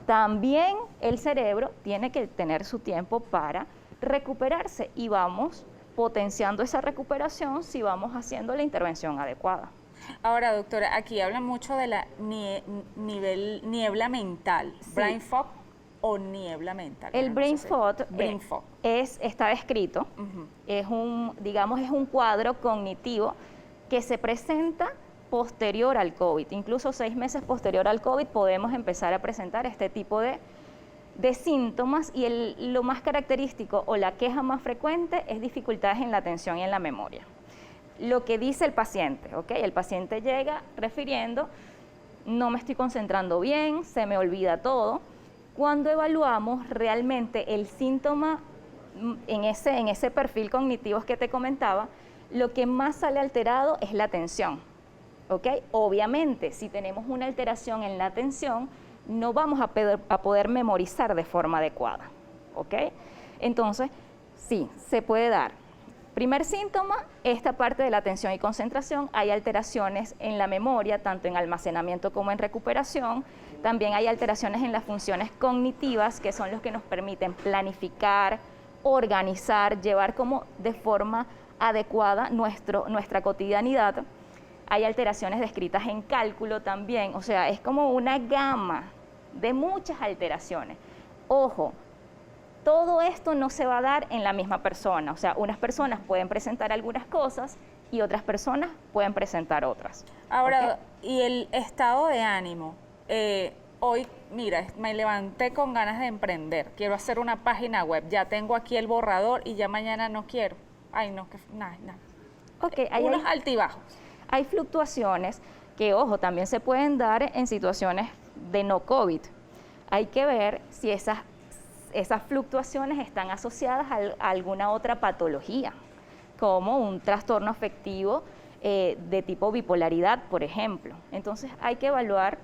C: también el cerebro tiene que tener su tiempo para recuperarse y vamos potenciando esa recuperación si vamos haciendo la intervención adecuada.
A: Ahora, doctora, aquí habla mucho de la niebla mental, sí. Brain fog o niebla mental.
C: El brain fog está descrito, es un cuadro cognitivo que se presenta posterior al COVID. Incluso 6 meses posterior al COVID podemos empezar a presentar este tipo de síntomas y lo más característico o la queja más frecuente es dificultades en la atención y en la memoria. Lo que dice el paciente, ¿ok? El paciente llega refiriendo, no me estoy concentrando bien, se me olvida todo. Cuando evaluamos realmente el síntoma en ese perfil cognitivo que te comentaba, lo que más sale alterado es la atención, ¿ok? Obviamente, si tenemos una alteración en la atención, no vamos a poder memorizar de forma adecuada, ¿ok? Entonces, sí, se puede dar. Primer síntoma, esta parte de la atención y concentración, hay alteraciones en la memoria, tanto en almacenamiento como en recuperación. También hay alteraciones en las funciones cognitivas, que son los que nos permiten planificar, organizar, llevar como de forma adecuada nuestra cotidianidad. Hay alteraciones descritas en cálculo también, o sea, es como una gama de muchas alteraciones. Ojo, todo esto no se va a dar en la misma persona, o sea, unas personas pueden presentar algunas cosas y otras personas pueden presentar otras.
A: Ahora,
C: ¿Okay?
A: y el estado de ánimo. Hoy, mira, me levanté con ganas de emprender, quiero hacer una página web, ya tengo aquí el borrador y ya mañana no quiero. Ay, no, que nada, nada.
C: Okay,
A: Unos altibajos.
C: Hay fluctuaciones que, ojo, también se pueden dar en situaciones de no COVID. Hay que ver si esas fluctuaciones están asociadas a alguna otra patología, como un trastorno afectivo de tipo bipolaridad, por ejemplo. Entonces hay que evaluar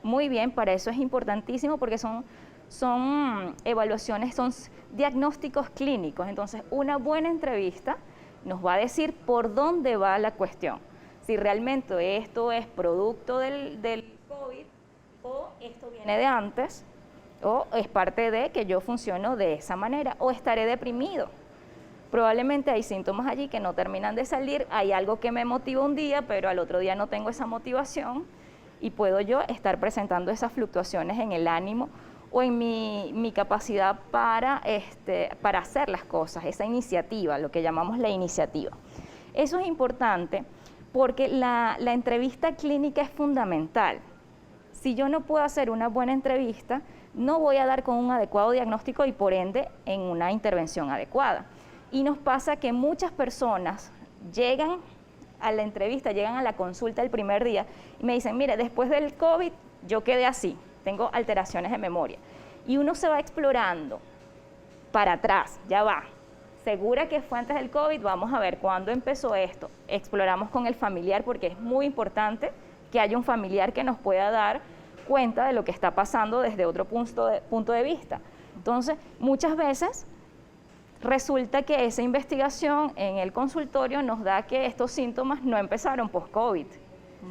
C: muy bien, para eso es importantísimo, porque son evaluaciones, son diagnósticos clínicos. Entonces una buena entrevista nos va a decir por dónde va la cuestión, si realmente esto es producto del COVID o esto viene de antes, o es parte de que yo funciono de esa manera, o estaré deprimido. Probablemente hay síntomas allí que no terminan de salir, hay algo que me motiva un día, pero al otro día no tengo esa motivación y puedo yo estar presentando esas fluctuaciones en el ánimo o en mi capacidad para hacer las cosas, esa iniciativa, lo que llamamos la iniciativa. Eso es importante porque la entrevista clínica es fundamental. Si yo no puedo hacer una buena entrevista, no voy a dar con un adecuado diagnóstico y por ende en una intervención adecuada. Y nos pasa que muchas personas llegan a la entrevista, llegan a la consulta el primer día y me dicen, mire, después del COVID yo quedé así, tengo alteraciones de memoria. Y uno se va explorando para atrás, ya va. Segura que fue antes del COVID, vamos a ver cuándo empezó esto. Exploramos con el familiar porque es muy importante que haya un familiar que nos pueda dar cuenta de lo que está pasando desde otro punto de vista. Entonces, muchas veces resulta que esa investigación en el consultorio nos da que estos síntomas no empezaron post-COVID,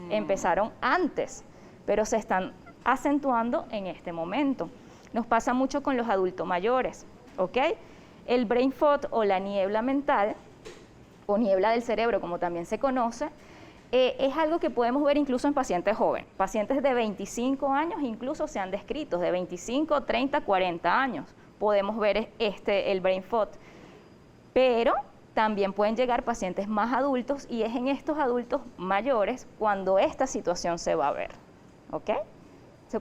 C: empezaron antes, pero se están acentuando en este momento. Nos pasa mucho con los adultos mayores, ¿ok? El brain fog o la niebla mental, o niebla del cerebro, como también se conoce, es algo que podemos ver incluso en pacientes jóvenes. Pacientes de 25 años incluso se han descrito, de 25, 30, 40 años. Podemos ver el brain fog. Pero también pueden llegar pacientes más adultos y es en estos adultos mayores cuando esta situación se va a ver. ¿Ok?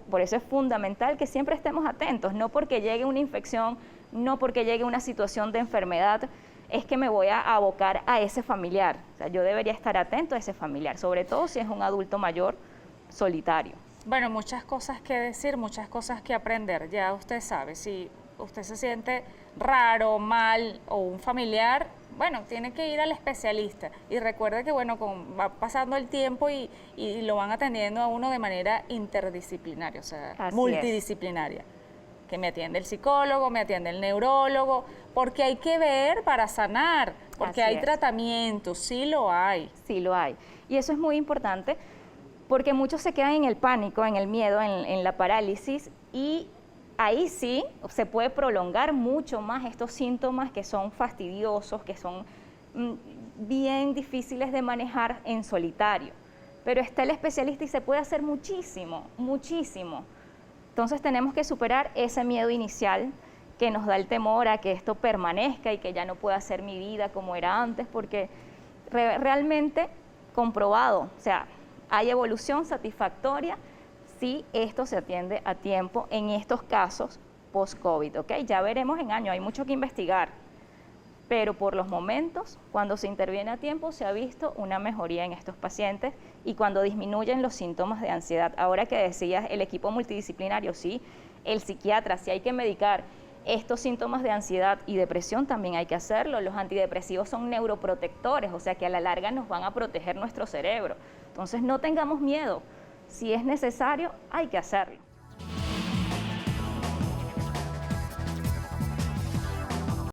C: Por eso es fundamental que siempre estemos atentos, no porque llegue una infección, no porque llegue una situación de enfermedad, es que me voy a abocar a ese familiar. O sea, yo debería estar atento a ese familiar, sobre todo si es un adulto mayor solitario.
A: Bueno, muchas cosas que decir, muchas cosas que aprender. Ya usted sabe, si usted se siente raro, mal o un familiar, bueno, tiene que ir al especialista. Y recuerde que, bueno, va pasando el tiempo y lo van atendiendo a uno de manera interdisciplinaria, o sea,
C: Así
A: multidisciplinaria. Que me atiende el psicólogo, me atiende el neurólogo, porque hay que ver para sanar, porque hay tratamientos, sí lo hay.
C: Sí lo hay. Y eso es muy importante porque muchos se quedan en el pánico, en el miedo, en la parálisis y ahí sí se puede prolongar mucho más estos síntomas que son fastidiosos, que son bien difíciles de manejar en solitario. Pero está el especialista y se puede hacer muchísimo, muchísimo. Entonces tenemos que superar ese miedo inicial que nos da el temor a que esto permanezca y que ya no pueda ser mi vida como era antes, porque realmente comprobado, o sea, hay evolución satisfactoria si esto se atiende a tiempo en estos casos post-COVID, ¿ok? Ya veremos en años, hay mucho que investigar, pero por los momentos, cuando se interviene a tiempo, se ha visto una mejoría en estos pacientes y cuando disminuyen los síntomas de ansiedad. Ahora que decías, el equipo multidisciplinario, sí, el psiquiatra, si hay que medicar estos síntomas de ansiedad y depresión, también hay que hacerlo. Los antidepresivos son neuroprotectores, o sea que a la larga nos van a proteger nuestro cerebro. Entonces no tengamos miedo, si es necesario, hay que hacerlo.